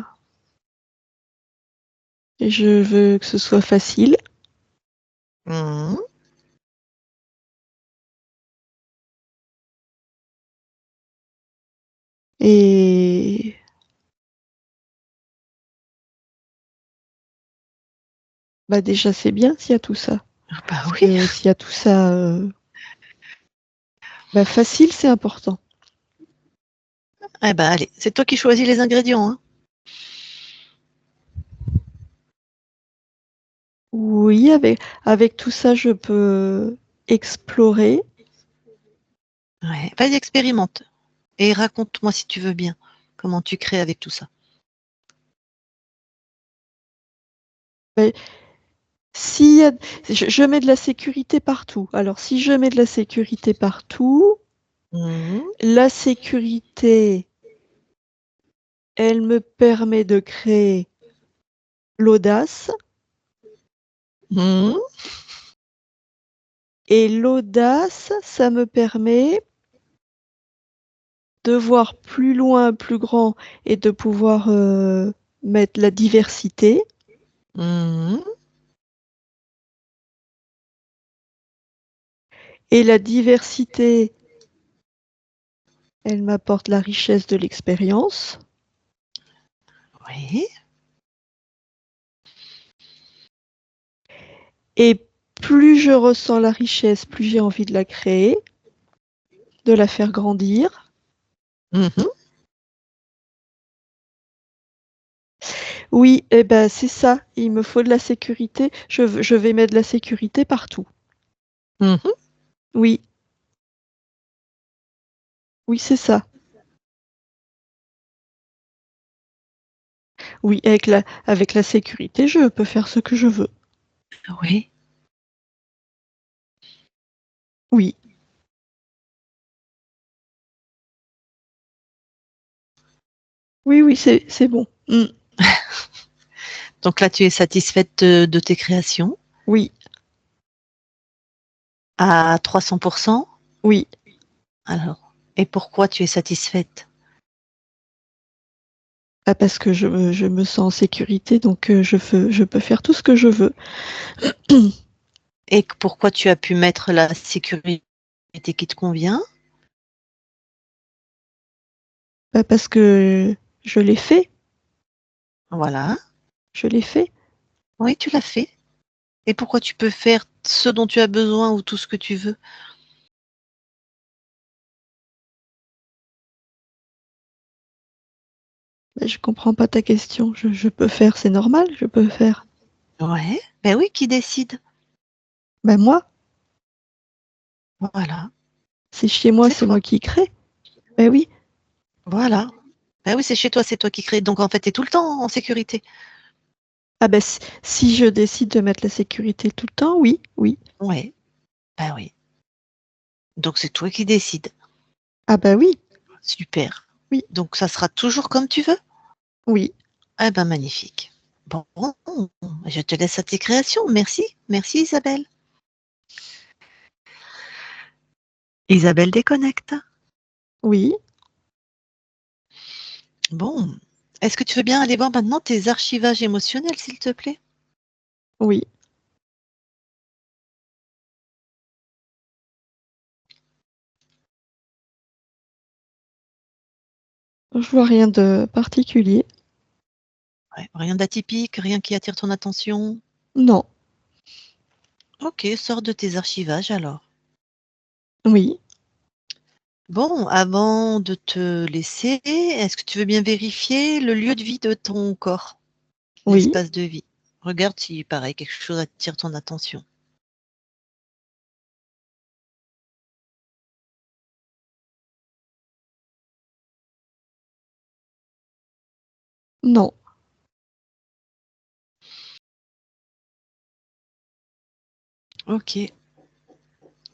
et je veux que ce soit facile. mhm. Et bah déjà c'est bien s'il y a tout ça. Ah bah Parce oui. que s'il y a tout ça, bah facile c'est important. Eh ben, allez. C'est toi qui choisis les ingrédients, hein. Oui, avec tout ça je peux explorer. Ouais. Vas-y, expérimente. Et raconte-moi si tu veux bien comment tu crées avec tout ça. Mais s'il y a, je mets de la sécurité partout. Alors si je mets de la sécurité partout, Mhm, la sécurité, elle me permet de créer l'audace. Mhm. Et l'audace, ça me permet de voir plus loin, plus grand et de pouvoir mettre la diversité. Mhm. Et la diversité, elle m'apporte la richesse de l'expérience. Oui. Et plus je ressens la richesse, plus j'ai envie de la créer, de la faire grandir. Mhm. Oui, eh ben c'est ça. Il me faut de la sécurité. Je vais mettre de la sécurité partout. Mhm. Oui, oui, c'est ça. Oui, avec la sécurité, je peux faire ce que je veux. Oui. Oui, oui, oui, c'est bon. Mm. Donc là, tu es satisfaite de tes créations Oui, à 300%. oui. Alors, et pourquoi tu es satisfaite? Ah, parce que je me sens en sécurité, donc je peux faire tout ce que je veux. Et pourquoi tu as pu mettre la sécurité qui te convient? Bah, parce que je l'ai fait, Voilà. je l'ai fait. Oui, tu l'as fait. Et pourquoi tu peux faire ce dont tu as besoin ou tout ce que tu veux? Bah, je comprends pas ta question. Je peux faire, c'est normal, je peux faire. Ouais. Ben oui, qui décide? Bah, moi, Voilà. c'est chez moi, C'est c'est toi. moi qui crée. Bah oui. Voilà. Ben oui, c'est chez toi, c'est toi qui crée. Donc en fait, tu es tout le temps en sécurité. Ah bah si je décide de mettre la sécurité tout le temps, oui, oui. Ouais. Ben oui. Donc c'est toi qui décides. Ah bah oui, Super. oui, Donc ça sera toujours comme tu veux? oui. Eh ben magnifique. Bon, je te laisse à tes créations. Merci. Merci Isabelle. Isabelle déconnecte. Oui, Bon. Est-ce que tu veux bien aller voir maintenant tes archivages émotionnels, s'il te plaît? oui. Je vois rien de particulier. Ouais, rien d'atypique, rien qui attire ton attention? Non, Ok, sors de tes archivages alors. oui, Bon, avant de te laisser, est-ce que tu veux bien vérifier le lieu de vie de ton corps, oui, l'espace de vie? Regarde si, pareil, quelque chose attire ton attention. non. Ok.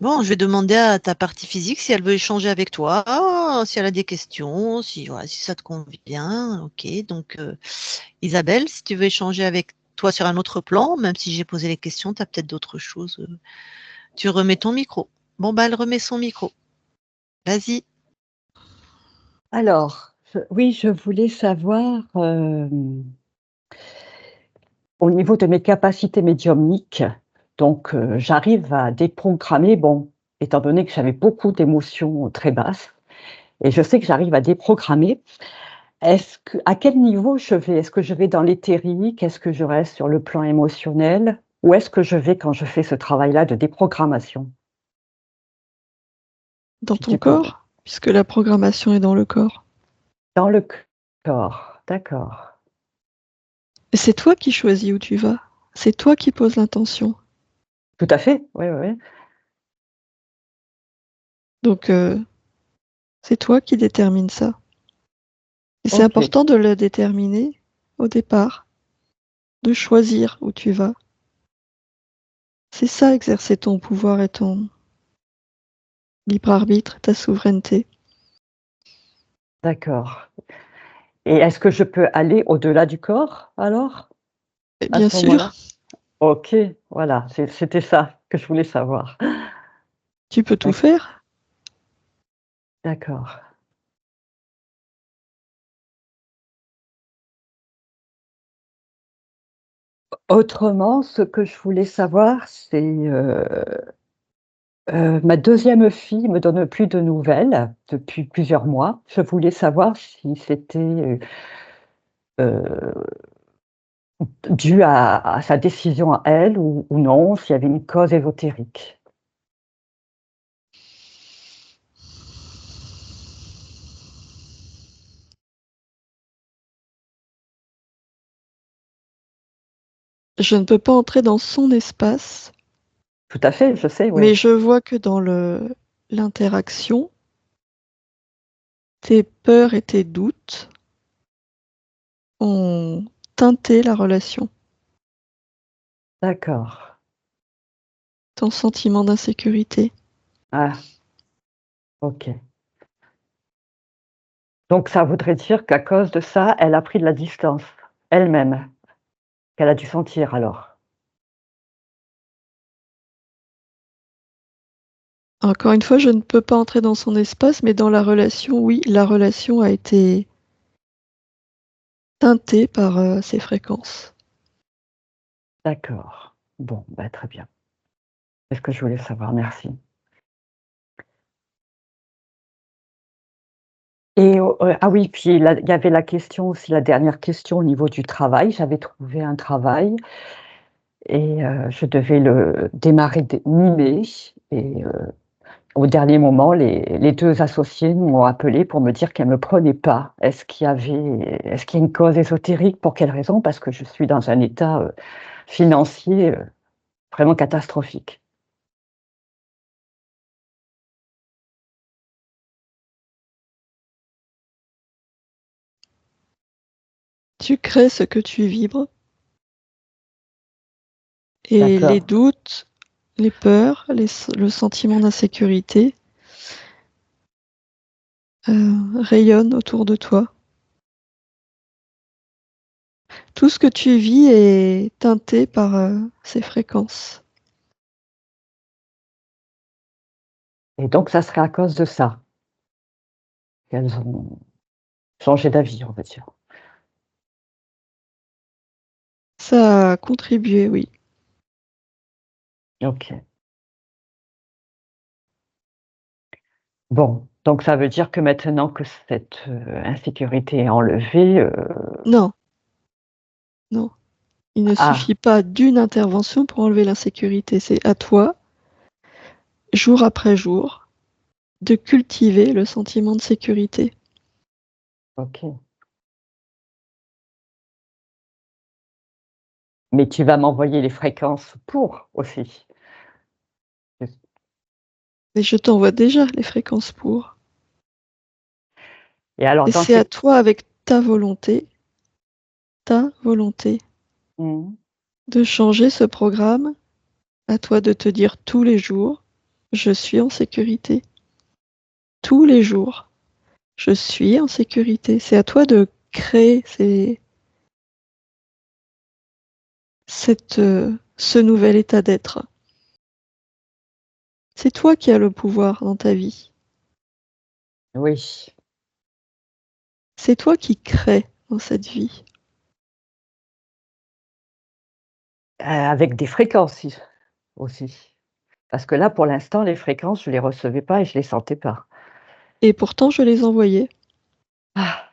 Bon, je vais demander à ta partie physique si elle veut échanger avec toi, si elle a des questions, si, voilà, si ça te convient. Ok, donc Isabelle, si tu veux échanger avec toi sur un autre plan, même si j'ai posé les questions, tu as peut-être d'autres choses. Tu remets ton micro. Bon, bah, elle remet son micro. Vas-y. Alors, oui, je voulais savoir, au niveau de mes capacités médiumniques, donc j'arrive à déprogrammer, bon, étant donné que j'avais beaucoup d'émotions très basses et je sais que j'arrive à déprogrammer. À quel niveau je vais? Est-ce que je vais dans l'éthérique? Est-ce que je reste sur le plan émotionnel? Où est-ce que je vais quand je fais ce travail-là de déprogrammation? Dans Si ton tu peux me corps, puisque la programmation est dans le corps. dans le corps, d'accord. Et c'est toi qui choisis où tu vas. C'est toi qui poses l'intention. Tout à fait, oui, oui, oui. Donc, c'est toi qui détermines ça. Et c'est OK, important de le déterminer au départ, de choisir où tu vas. C'est ça, exercer ton pouvoir et ton libre arbitre, ta souveraineté. d'accord. Et est-ce que je peux aller au-delà du corps alors, Et à bien ce moment-là? sûr, OK, voilà, c'était ça que je voulais savoir. Tu peux tout D'ac faire. d'accord. Autrement, ce que je voulais savoir, c'est, ma deuxième fille me donne plus de nouvelles depuis plusieurs mois. Je voulais savoir si c'était, dû à sa décision à elle ou non, s'il y avait une cause ésotérique. Je ne peux pas entrer dans son espace, Tout à fait, je sais, oui. mais je vois que dans l'interaction, tes peurs et tes doutes ont teinté la relation. D'accord. Ton sentiment d'insécurité. Ah, OK. Donc ça voudrait dire qu'à cause de ça, elle a pris de la distance, elle-même, qu'elle a dû sentir alors? Encore une fois, je ne peux pas entrer dans son espace, mais dans la relation, oui, la relation a été teintée par, ces fréquences. D'accord. Bon, bah, très bien. C'est ce que je voulais savoir, merci. Et ah oui, puis il y avait la question aussi, la dernière question au niveau du travail. J'avais trouvé un travail et je devais le démarrer mi-mai et au dernier moment, les 2 associés m'ont appelé pour me dire qu'elles ne me prenaient pas. Est-ce qu'il y a une cause ésotérique? Pour quelle raison? Parce que je suis dans un état, financier, vraiment catastrophique. Tu crées ce que tu vibres et les D'accord. doutes, les peurs, le sentiment d'insécurité, rayonnent autour de toi. Tout ce que tu vis est teinté par, ces fréquences. Et donc ça serait à cause de ça qu'elles ont changé d'avis, on va dire. Ça a contribué, oui. OK. Bon, donc ça veut dire que maintenant que cette, insécurité est enlevée, Non, non, il ne ah, suffit pas d'une intervention pour enlever l'insécurité. C'est à toi, jour après jour, de cultiver le sentiment de sécurité. OK. Mais tu vas m'envoyer les fréquences pour aussi? Mais je t'envoie déjà les fréquences pour. Et alors Et dans c'est à ces toi avec ta volonté, mmh, de changer ce programme. À toi de te dire tous les jours, je suis en sécurité. Tous les jours, je suis en sécurité. C'est à toi de créer ce nouvel état d'être. C'est toi qui as le pouvoir dans ta vie. oui, C'est toi qui crée dans cette vie. avec des fréquences aussi. Parce que là, pour l'instant, les fréquences, je les recevais pas et je les sentais pas. Et pourtant, je les envoyais. Ah,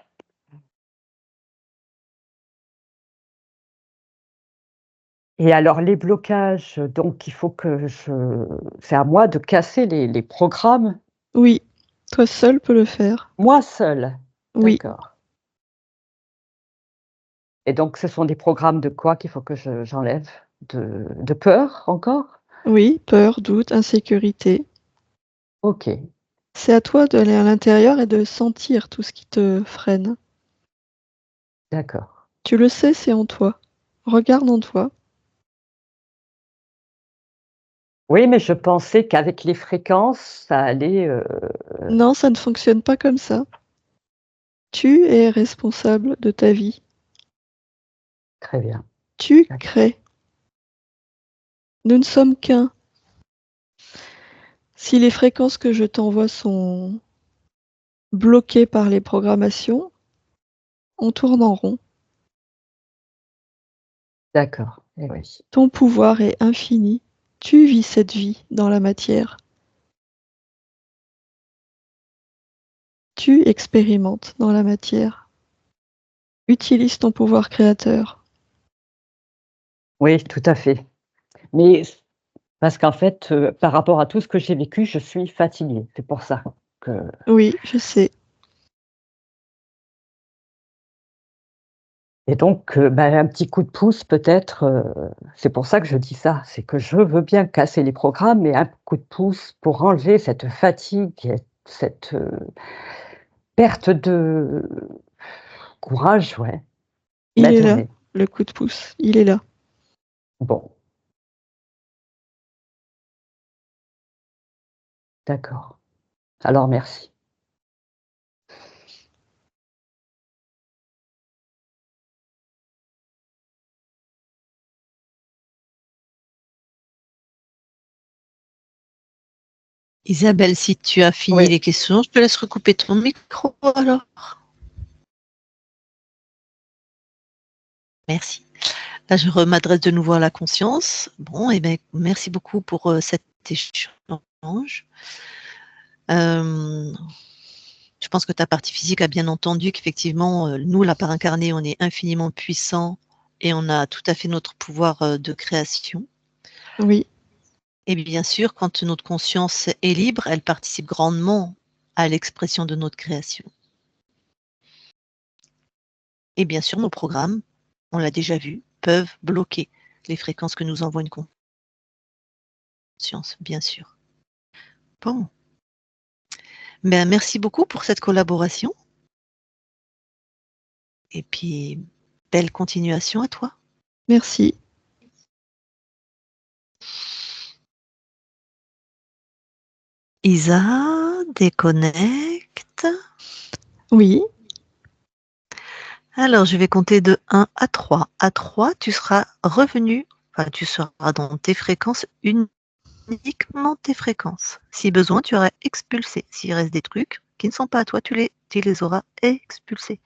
et alors les blocages, donc il faut que c'est à moi de casser les programmes, Oui, toi seul peux le faire. moi seule? Oui, D'accord. Et donc ce sont des programmes de quoi qu'il faut que j'enlève? De peur encore? oui, peur, doute, insécurité. OK, C'est à toi d'aller à l'intérieur et de sentir tout ce qui te freine. d'accord. Tu le sais, c'est en toi. Regarde en toi. Oui, mais je pensais qu'avec les fréquences, ça allait, Non, ça ne fonctionne pas comme ça. Tu es responsable de ta vie. très bien, Tu d'accord. crées. Nous ne sommes qu'un. Si les fréquences que je t'envoie sont bloquées par les programmations, on tourne en rond. D'accord. Eh oui. Ton pouvoir est infini. Tu vis cette vie dans la matière. Tu expérimentes dans la matière. Utilise ton pouvoir créateur. Oui, tout à fait. Mais parce qu'en fait, par rapport à tout ce que j'ai vécu, je suis fatiguée. C'est pour ça que Oui, je sais. et donc un petit coup de pouce peut-être, c'est pour ça que je dis ça. C'est que je veux bien casser les programmes, mais un coup de pouce pour enlever cette fatigue et cette, perte de courage, ouais, Il est là, m'aiderait. le coup de pouce. Il est là. Bon, d'accord. Alors merci. Isabelle, si tu as fini Oui. les questions, je te laisse recouper ton micro alors. Merci. Là, je m'adresse de nouveau à la conscience. Bon, et bien, merci beaucoup pour cet échange. Je pense que ta partie physique a bien entendu qu'effectivement, nous, la part incarnée, on est infiniment puissant et on a tout à fait notre pouvoir de création. Oui, Et bien sûr, quand notre conscience est libre, elle participe grandement à l'expression de notre création. Et bien sûr, nos programmes, on l'a déjà vu, peuvent bloquer les fréquences que nous envoie une conscience, bien sûr. Bon. Ben, merci beaucoup pour cette collaboration. Et puis, belle continuation à toi. merci. Isa, déconnecte. Oui, Alors, je vais compter de 1 à 3. À 3, tu seras revenu, enfin, tu seras dans tes fréquences, uniquement tes fréquences. Si besoin, tu auras expulsé. S'il reste des trucs qui ne sont pas à toi, tu les auras expulsés.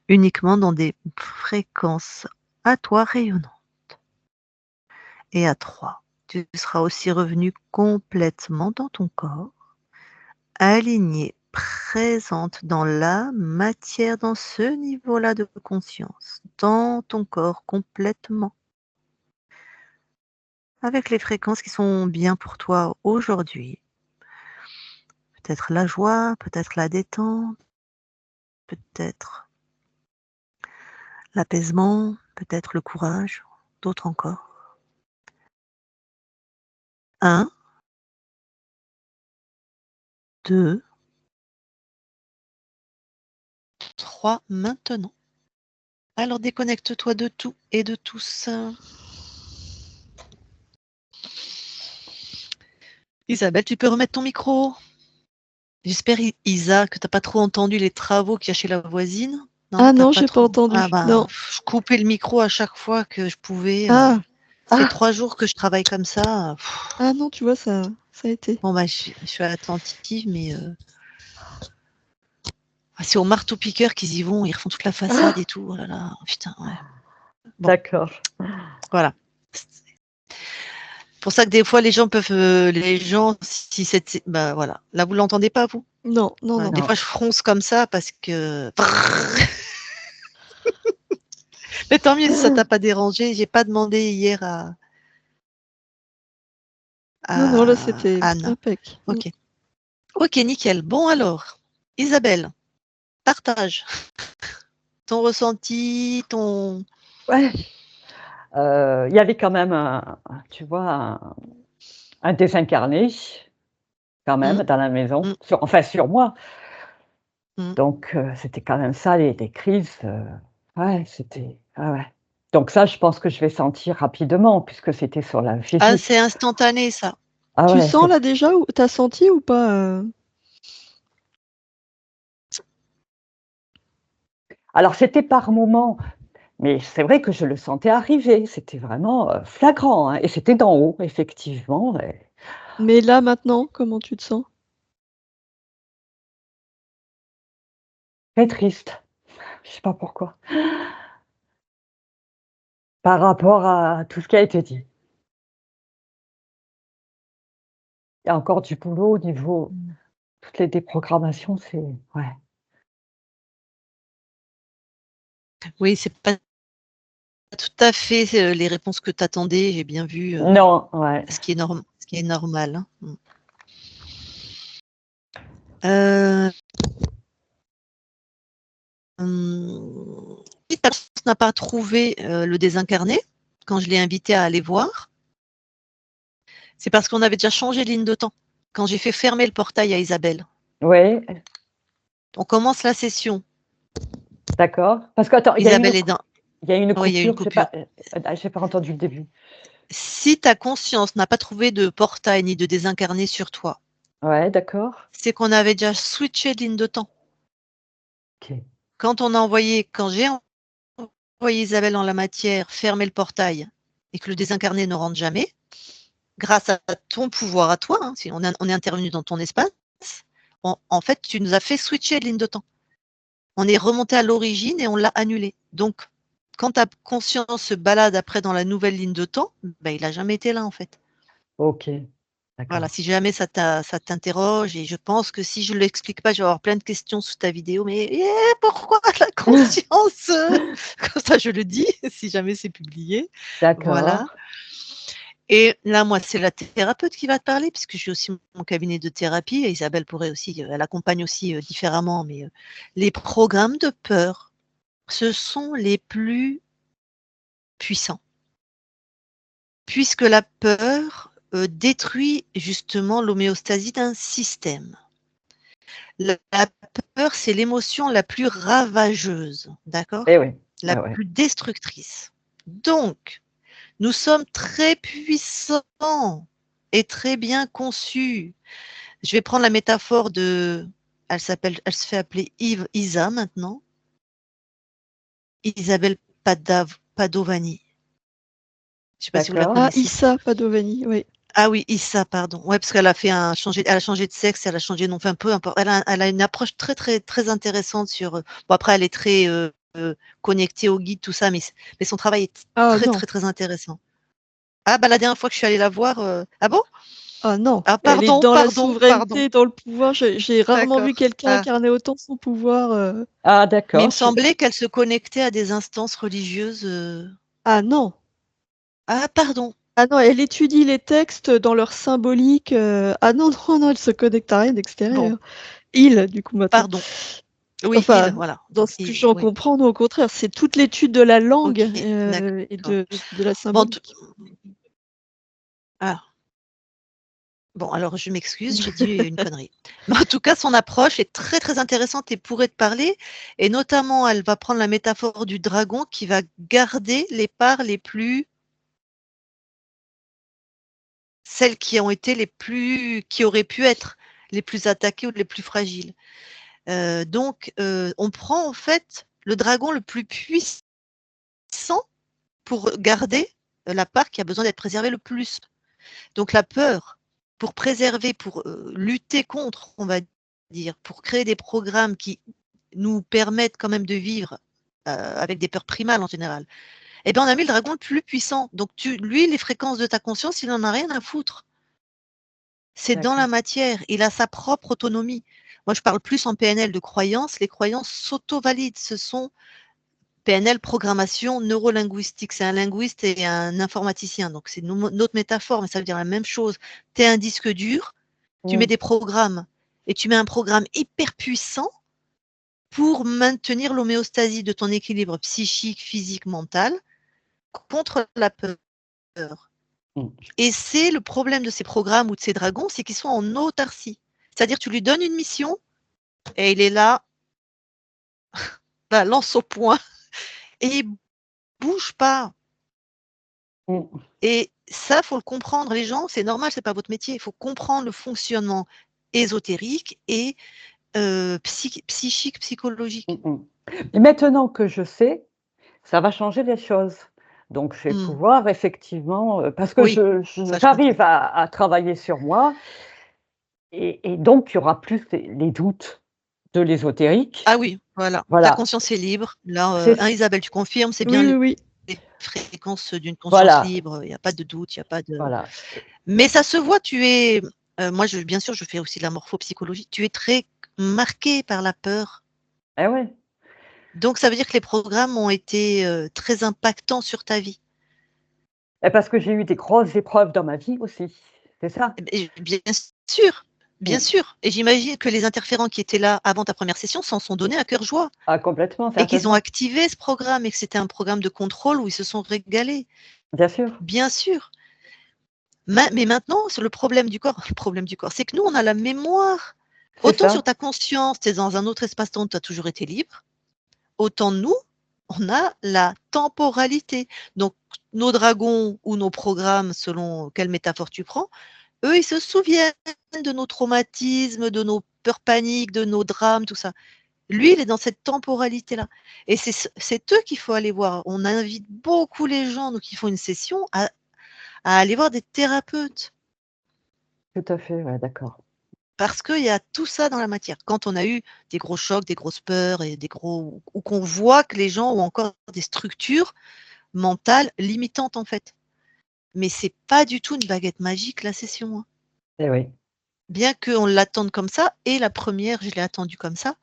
Uniquement dans des fréquences à toi rayonnantes. Et à 3, tu seras aussi revenu complètement dans ton corps, alignée, présente dans la matière, dans ce niveau-là de conscience, dans ton corps complètement, avec les fréquences qui sont bien pour toi aujourd'hui. Peut-être la joie, peut-être la détente, peut-être l'apaisement, peut-être le courage, d'autres encore. 1, 2, 3, maintenant. Alors déconnecte-toi de tout et de tous. Isabelle, tu peux remettre ton micro? J'espère, Isa, que tu n'as pas trop entendu les travaux qu'il y a chez la voisine. Non, Ah t'as non, pas j'ai pas trop. Ah entendu. ben, Non. je coupais le micro à chaque fois que je pouvais. Ah, Ça fait ah, 3 jours que je travaille comme ça. ah non, tu vois, ça a été. Bon, bah, je suis attentive, mais c'est au marteau-piqueur qu'ils y vont, ils refont toute la façade et tout. Oh là là, putain, ouais. Bon, D'accord. voilà. C'est pour ça que des fois, les gens peuvent. Les gens, si c'est. Bah voilà. Là, vous l'entendez pas, vous? Non, non, Ouais, non. des Non. fois, je fronce comme ça parce que. Mais tant mieux si ça t'a pas dérangé. J'ai pas demandé hier Non, non, là, à c'était Anne. impec. Ok. Ok, nickel. Bon alors, Isabelle, partage ton ressenti, ton. Ouais, il y avait quand même tu vois, un désincarné quand même Hum, dans la maison, hum, sur moi. hum. Donc c'était quand même ça les crises, ouais, c'était ouais. Donc ça, je pense que je vais sentir rapidement puisque c'était sur la Ah, physique. c'est instantané ça. Ah Tu ouais, sens là déjà ou t'as senti ou pas alors c'était par moments, Mais c'est vrai que je le sentais arriver, c'était vraiment, flagrant, hein, et c'était d'en haut, effectivement, et Mais là, maintenant, comment tu te sens? très triste. Je sais pas pourquoi. Par rapport à tout ce qui a été dit. Il y a encore du boulot au niveau Mmh. toutes les déprogrammations, c'est ouais. Oui, c'est pas tout à fait, les réponses que tu attendais, j'ai bien vu, Non, ouais. ce qui est normal, hein. Mmh. Hem, si ta personne n'a pas trouvé, le désincarné, quand je l'ai invité à aller voir, c'est parce qu'on avait déjà changé de ligne de temps. Quand j'ai fait fermer le portail à Isabelle. Ouais, On commence la session. d'accord. Parce qu'attends, Isabelle est dans il y a une oui, il y a eu une coupure, coupure. j'ai pas entendu le début. Si ta conscience n'a pas trouvé de portail ni de désincarné sur toi, Ouais, d'accord. c'est qu'on avait déjà switché de ligne de temps. OK. Quand j'ai envoyé Isabelle en la matière, fermer le portail et que le désincarné ne rentre jamais, grâce à ton pouvoir à toi, hein, si on est intervenu dans ton espace, en fait, tu nous as fait switcher de ligne de temps. On est remonté à l'origine et on l'a annulé. Donc, quand ta conscience se balade après dans la nouvelle ligne de temps, ben, il n'a jamais été là, en fait. OK, Voilà, d'accord. si jamais ça t'interroge, et je pense que si je ne l'explique pas, je vais avoir plein de questions sous ta vidéo, mais pourquoi la conscience Comme ça, je le dis, si jamais c'est publié. D'accord, Voilà. Et là, moi, c'est la thérapeute qui va te parler, puisque j'ai aussi mon cabinet de thérapie, et Isabelle pourrait aussi, elle accompagne aussi différemment, mais les programmes de peur, ce sont les plus puissants, puisque la peur détruit justement l'homéostasie d'un système. La peur, c'est l'émotion la plus ravageuse, eh d'accord? oui, La ouais. plus destructrice. Donc, nous sommes très puissants et très bien conçus. Je vais prendre la métaphore de elle se fait appeler Isa maintenant, Isabelle Padovani. Je ne sais pas si vous la D'accord. Ah, connaissez? Issa Padovani, oui. Ah oui, Issa, pardon. Ouais, parce qu'elle a fait elle a changé de sexe, elle a changé de nom, enfin peu importe. Elle a une approche très, très, très intéressante sur, bon après elle est très, connectée au guide, tout ça, mais son travail est Ah très, non, très, très intéressant. Ah bah, la dernière fois que je suis allée la voir, ah bon? ah non, Ah elle est pardon, dans la pardon, pardon. souveraineté, dans le pouvoir. J'ai rarement vu D'accord. quelqu'un Ah, incarner autant son pouvoir. Ah mais il me d'accord, je semblait qu'elle se connectait à des instances religieuses, Ah non, ah pardon, ah non, elle étudie les textes dans leur symbolique. Ah non, non, non, elle se connecte à rien bon, d'extérieur. Il, du coup, maintenant. pardon. Oui, Enfin, voilà. dans Donc ce que j'en oui, comprends, non, au contraire, c'est toute l'étude de la langue OK, et d'accord. de la Bon, symbolique. ah. Bon, alors je m'excuse, j'ai dit une connerie. Mais en tout cas, son approche est très, très intéressante et pourrait te parler, et notamment, elle va prendre la métaphore du dragon qui va garder les parts les plus celles qui ont été qui auraient pu être les plus attaquées ou les plus fragiles. Donc, on prend en fait le dragon le plus puissant pour garder, la part qui a besoin d'être préservée le plus. Donc la peur, pour préserver, pour lutter contre, on va dire, pour créer des programmes qui nous permettent quand même de vivre avec des peurs primales en général, eh ben, on a mis le dragon le plus puissant. Donc lui, les fréquences de ta conscience, il n'en a rien à foutre. C'est dans la d'accord. matière. Il a sa propre autonomie. Moi, je parle plus en PNL de croyances. Les croyances s'auto-valident. Ce sont PNL, programmation neurolinguistique. C'est un linguiste et un informaticien. Donc, c'est une autre métaphore, mais ça veut dire la même chose. Tu es un disque dur, tu mets Mmh. des programmes et tu mets un programme hyper puissant pour maintenir l'homéostasie de ton équilibre psychique, physique, mental contre la peur. Mmh. Et c'est le problème de ces programmes ou de ces dragons, c'est qu'ils sont en autarcie. C'est-à-dire, tu lui donnes une mission et il est là, bah, lance au point et il bouge pas. Mmh. Et ça, faut le comprendre. Les gens, c'est normal, c'est pas votre métier. Il faut comprendre le fonctionnement ésotérique et psychique, Mmh psychologique. mh. Et maintenant que je sais, ça va changer les choses. Donc je vais Mmh. pouvoir effectivement, parce que Oui, ça je comprends. j'arrive à travailler sur moi et donc il y aura plus les doutes de l'ésotérique. Ah oui, voilà, ta Voilà, conscience est libre. Là, c'est ç Isabelle, tu confirmes, c'est bien Oui, oui, oui. les fréquences d'une conscience voilà, libre, il y a pas de doute, il y a pas de voilà. mais ça se voit, tu es, moi je bien sûr, je fais aussi de la morphopsychologie, tu es très marquée par la peur. Eh ouais, Donc ça veut dire que les programmes ont été, très impactants sur ta vie. et parce que j'ai eu des grosses épreuves dans ma vie aussi, c'est ça. Et sûr, bien Mmh. sûr et j'imagine que les interférents qui étaient là avant ta première session s'en sont donnés à cœur joie Ah complètement, et qu'ils ont certainement. activé ce programme et que c'était un programme de contrôle où ils se sont régalés. Bien sûr, Bien sûr. Mais maintenant, c'est le problème du corps le problème du corps, c'est que nous, on a la mémoire. c'est Autant ça. sur ta conscience, tu es dans un autre espace-temps, tu as toujours été libre, autant nous, on a la temporalité. Donc nos dragons ou nos programmes, selon quelle métaphore tu prends, eux, ils se souviennent de nos traumatismes, de nos peurs paniques, de nos drames, tout ça. Lui, il est dans cette temporalité-là et c'est eux qu'il faut aller voir. On invite beaucoup les gens, donc qui font une session, à aller voir des thérapeutes. Tout à fait, ouais, d'accord. Parce qu'il y a tout ça dans la matière. Quand on a eu des gros chocs, des grosses peurs et des gros ou qu'on voit que les gens ont encore des structures mentales limitantes, en fait. Mais c'est pas du tout une baguette magique, la session, hein. Eh oui. Bien qu'on l'attende comme ça et la première, je l'ai attendue comme ça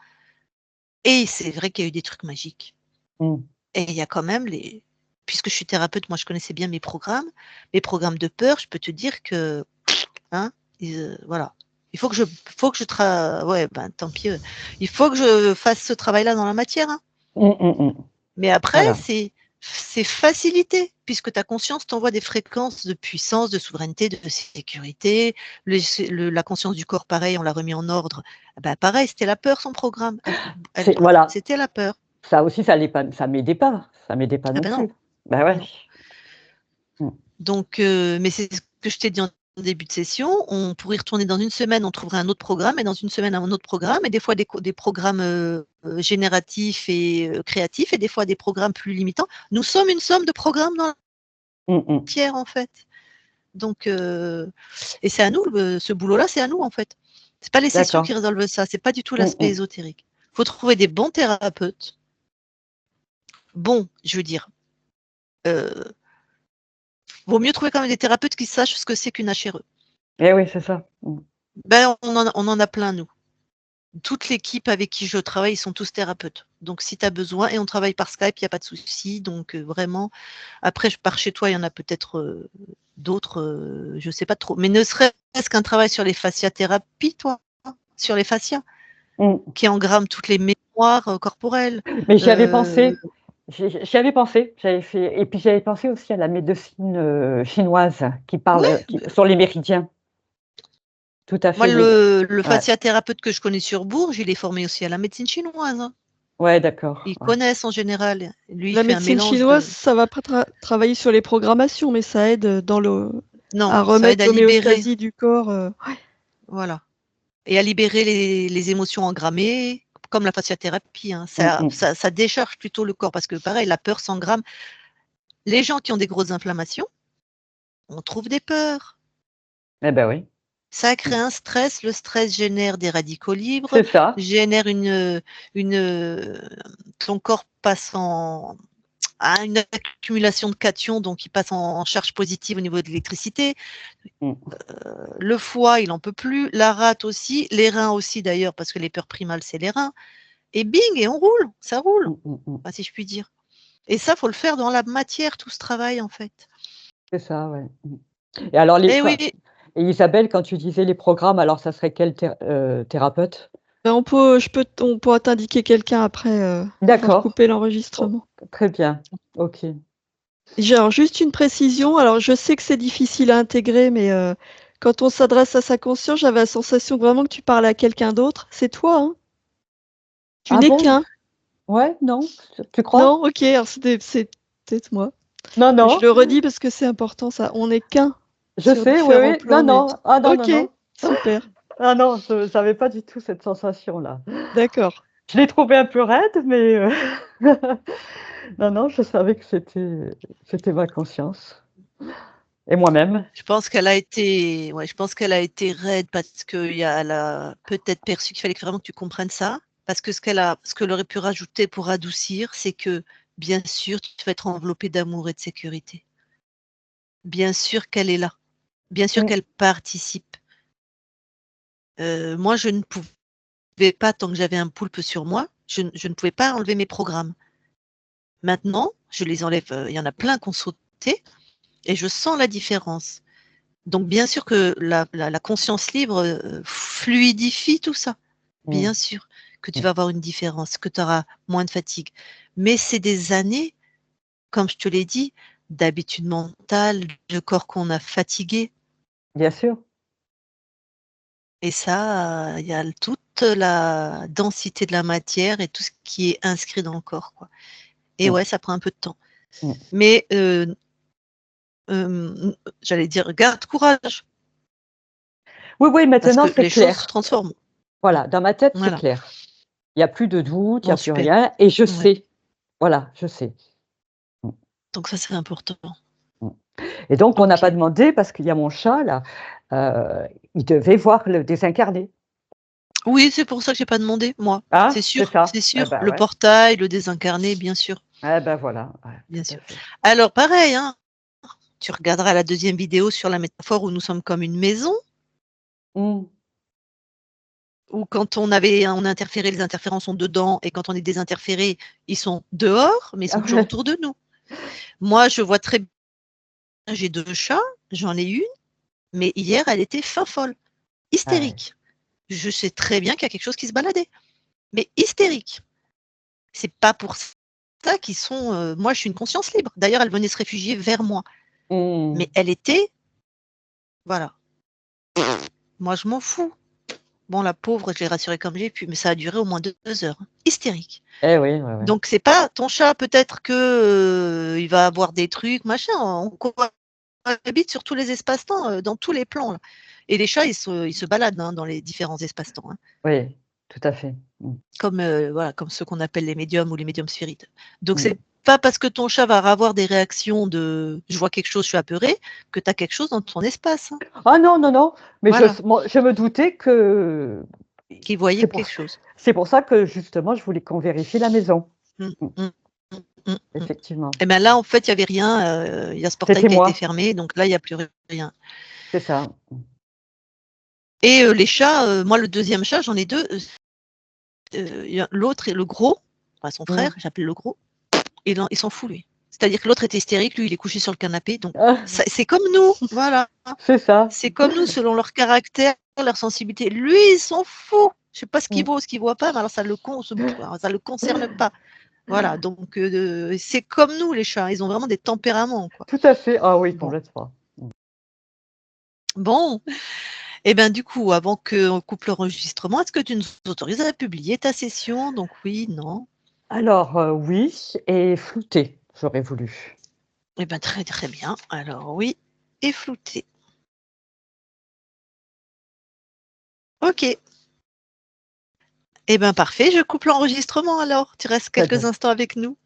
et c'est vrai qu'il y a eu des trucs magiques Mmh. et il y a quand même les puisque je suis thérapeute, moi, je connaissais bien mes programmes de peur, je peux te dire que, hein, voilà. Il faut que je ouais, ben, tant pis, il faut que je fasse ce travail-là dans la matière, hein. Mmh, mmh, mmh. Mais après, Voilà. c'est facilité puisque ta conscience t'envoie des fréquences de puissance, de souveraineté, de sécurité. La conscience du corps, pareil, on l'a remis en ordre. Bah, pareil, c'était la peur son programme. C'est voilà, C'était la peur. ça aussi ça m'aidait pas Ah non ben non, plus. Bah ouais. non. Mmh. Donc, mais c'est ce que je t'ai dit en début de session, on pourrait y retourner dans une semaine, on trouverait un autre programme et dans une semaine un autre programme et des fois des programmes, génératifs et créatifs et des fois des programmes plus limitants. Nous sommes une somme de programmes dans la Mmh mh. matière, en fait. Donc, et c'est à nous, ce boulot-là, c'est à nous, en fait. C'est pas les sessions D'accord. qui résolvent ça, c'est pas du tout Mmh l'aspect mh. ésotérique. Il faut trouver des bons thérapeutes. Bon, je veux dire, heu, vaut mieux trouver quand même des thérapeutes qui sachent ce que c'est qu'une HRE. Eh oui, c'est ça. Mmh. Ben, on en a plein, nous. Toute l'équipe avec qui je travaille, ils sont tous thérapeutes. Donc si tu as besoin et on travaille par Skype, il y a pas de souci. Donc vraiment, après je pars chez toi, il y en a peut-être, d'autres, je sais pas trop. Mais ne serait-ce qu'un travail sur les fasciathérapies, toi, sur les fascias, Mmh. qui engramment toutes les mémoires, corporelles, Mais j'y avais heu, pensé, j'y avais pensé, j'avais fait et puis j'avais pensé aussi à la médecine, chinoise qui parle, ouais, qui sur les méridiens. Tout à moi fait, le ouais. fasciathérapeute que je connais sur Bourges, il est formé aussi à la médecine chinoise, hein. Ouais, d'accord, Ils ouais. connaissent en général. Lui, il La fait un médecine mélange chinoise, de ça va pas travailler sur les programmations, mais ça aide non, à ça aide remettre à libérer, l'homéostasie du corps. voilà. Et à libérer les émotions engrammées, comme la fasciathérapie, hein. Mmh Ça mh. ça ça décharge plutôt le corps parce que pareil, la peur s'engramme. Les gens qui ont des grosses inflammations, on trouve des peurs. Eh bah oui. Ça Mmh. crée un stress, le stress génère des radicaux libres, C'est ça. génère ton corps passe à une accumulation de cations, donc il passe en charge positive au niveau de l'électricité. Mmh. Le foie, il en peut plus, la rate aussi, les reins aussi d'ailleurs, parce que les peurs primales, c'est les reins. Et bing, et on roule, ça roule, Mmh mh mh. enfin, si je puis dire. Et ça, faut le faire dans la matière, tout ce travail, en fait. C'est ça, ouais. Mmh. Et alors les Eh oui, enfin et Isabelle, quand tu disais les programmes, alors ça serait quel thérapeute? Ben, on pourra t'indiquer quelqu'un après, avoir D'accord. coupé Oh, l'enregistrement. très bien. OK. J'ai alors juste une précision, alors je sais que c'est difficile à intégrer, mais quand on s'adresse à sa conscience, j'avais la sensation vraiment que tu parlais à quelqu'un d'autre. C'est toi, hein? Tu Ah n'es bon? qu'un. Ouais, non, tu crois? Non? OK, alors c'est peut-être moi. Non, Mais je non, le redis parce que c'est important ça, on n'est qu'un je sur sais, oui, différents oui. Non, plans, mais non. Ah non, non, OK, non. super, Ah non, je j'avais pas du tout cette sensation-là. d'accord. Je l'ai trouvé un peu raide, mais non, non, je savais que c'était ma conscience et moi-même. Je pense qu'elle a été, ouais, je pense qu'elle a été raide parce elle a peut-être perçu qu'il fallait vraiment que tu comprennes ça. Parce que ce qu'elle aurait pu rajouter pour adoucir, c'est que bien sûr, tu vas être enveloppé d'amour et de sécurité. Bien sûr qu'elle est là. Bien sûr Mmh. qu'elle participe. Moi, je ne pouvais pas, tant que j'avais un poulpe sur moi, je ne pouvais pas enlever mes programmes. Maintenant, je les enlève, il y en a plein qui ont sauté et je sens la différence. Donc bien sûr que la conscience libre, fluidifie tout ça. Mmh. Bien sûr que tu Mmh. vas avoir une différence, que tu auras moins de fatigue. Mais c'est des années, comme je te l'ai dit, d'habitude mentale, de corps qu'on a fatigué. Bien sûr. Et ça, il y a toute la densité de la matière et tout ce qui est inscrit dans le corps, quoi. Et Mmh. ouais, ça prend un peu de temps. Mmh. Mais j'allais dire, garde courage, Oui, oui, parce maintenant que c'est les choses se clair. transforment. Mmh. Voilà, dans ma tête, c'est Voilà. clair. Il y a plus de doute, il y Bon, a plus super. rien et je Ouais. sais. Voilà, je sais. Mmh. Donc ça, c'est important. Mmh. Et donc on n'a pas OK. demandé parce qu'il y a mon chat là, il devait voir le désincarné. Oui, c'est pour ça que j'ai pas demandé, moi. Hein? C'est C'est ça. Eh sûr. ben, Le ouais. portail, le désincarné, bien sûr, Eh ben, voilà, ouais, bien tout à sûr. fait. Alors pareil, hein, tu regarderas la deuxième vidéo sur la métaphore où nous sommes comme une maison, Mmh. où quand on a interféré, les interférents sont dedans et quand on est désinterféré, ils sont dehors, mais ils Ah sont toujours ouais. autour de nous. Moi, je vois très bien, j'ai 2 chats, j'en ai une, mais hier, elle était fin folle, Ah ouais. hystérique. Je sais très bien qu'il y a quelque chose qui se baladait, mais hystérique. C'est pas pour ça qu'ils sont, moi, je suis une conscience libre. D'ailleurs, elle venait se réfugier vers moi, Mmh. mais elle était voilà. Moi, je m'en fous. Bon, la pauvre, je l'ai rassurée comme j'ai pu, mais ça a duré au moins 2 heures, hein, hystérique. Eh oui, ouais, ouais. Donc c'est pas ton chat, peut-être que, il va avoir des trucs, machin, on cohabite sur tous les espaces-temps, dans tous les plans, là. Et les chats, ils se baladent, hein, dans les différents espaces-temps, hein, Oui, tout à fait. Mmh. comme, voilà, comme ceux qu'on appelle les médiums ou les médiums spirites. Donc Mmh. c'est pas parce que ton chat va avoir des réactions de: «Je vois quelque chose, je suis apeuré», que tu as quelque chose dans ton espace, hein. Ah non, non, non, mais Voilà, moi, je me doutais que qui voyait c'est pour quelque ç chose. c'est pour ça que justement je voulais qu'on vérifie la maison. Mmh, Mmh, mmh, mmh, mmh. effectivement. Et ben là, en fait, il y avait rien, il y a ce portail C'était qui a été moi, fermé, donc là, il y a plus rien. c'est ça. Mmh. Et les chats, moi, le deuxième chat, j'en ai 2. Il y a l'autre et le gros, enfin son Mmh. frère, j'appelle le gros, il s'en fout lui. C'est-à-dire que l'autre est hystérique, lui, il est couché sur le canapé, donc Ah, ça c'est comme nous, voilà. c'est ça. C'est comme nous selon leur caractère, leur sensibilité. Lui, il s'en fout. Je sais pas ce qu'il Mmh. voit ou ce qu'il voit pas, mais alors ça le concerne pas. Voilà, donc c'est comme nous les chats, ils ont vraiment des tempéraments, quoi. Tout à fait. Ah oui, Bon. complètement. Mmh. Bon, et ben, du coup, avant qu'on coupe l'enregistrement, est-ce que tu nous autorises à publier ta session? Donc oui, non? Alors, oui et flouté, j'aurais voulu. Eh ben, très, très bien. Alors oui et flouté. OK. Eh ben, parfait, je coupe l'enregistrement alors. Tu restes Très quelques bien. instants avec nous.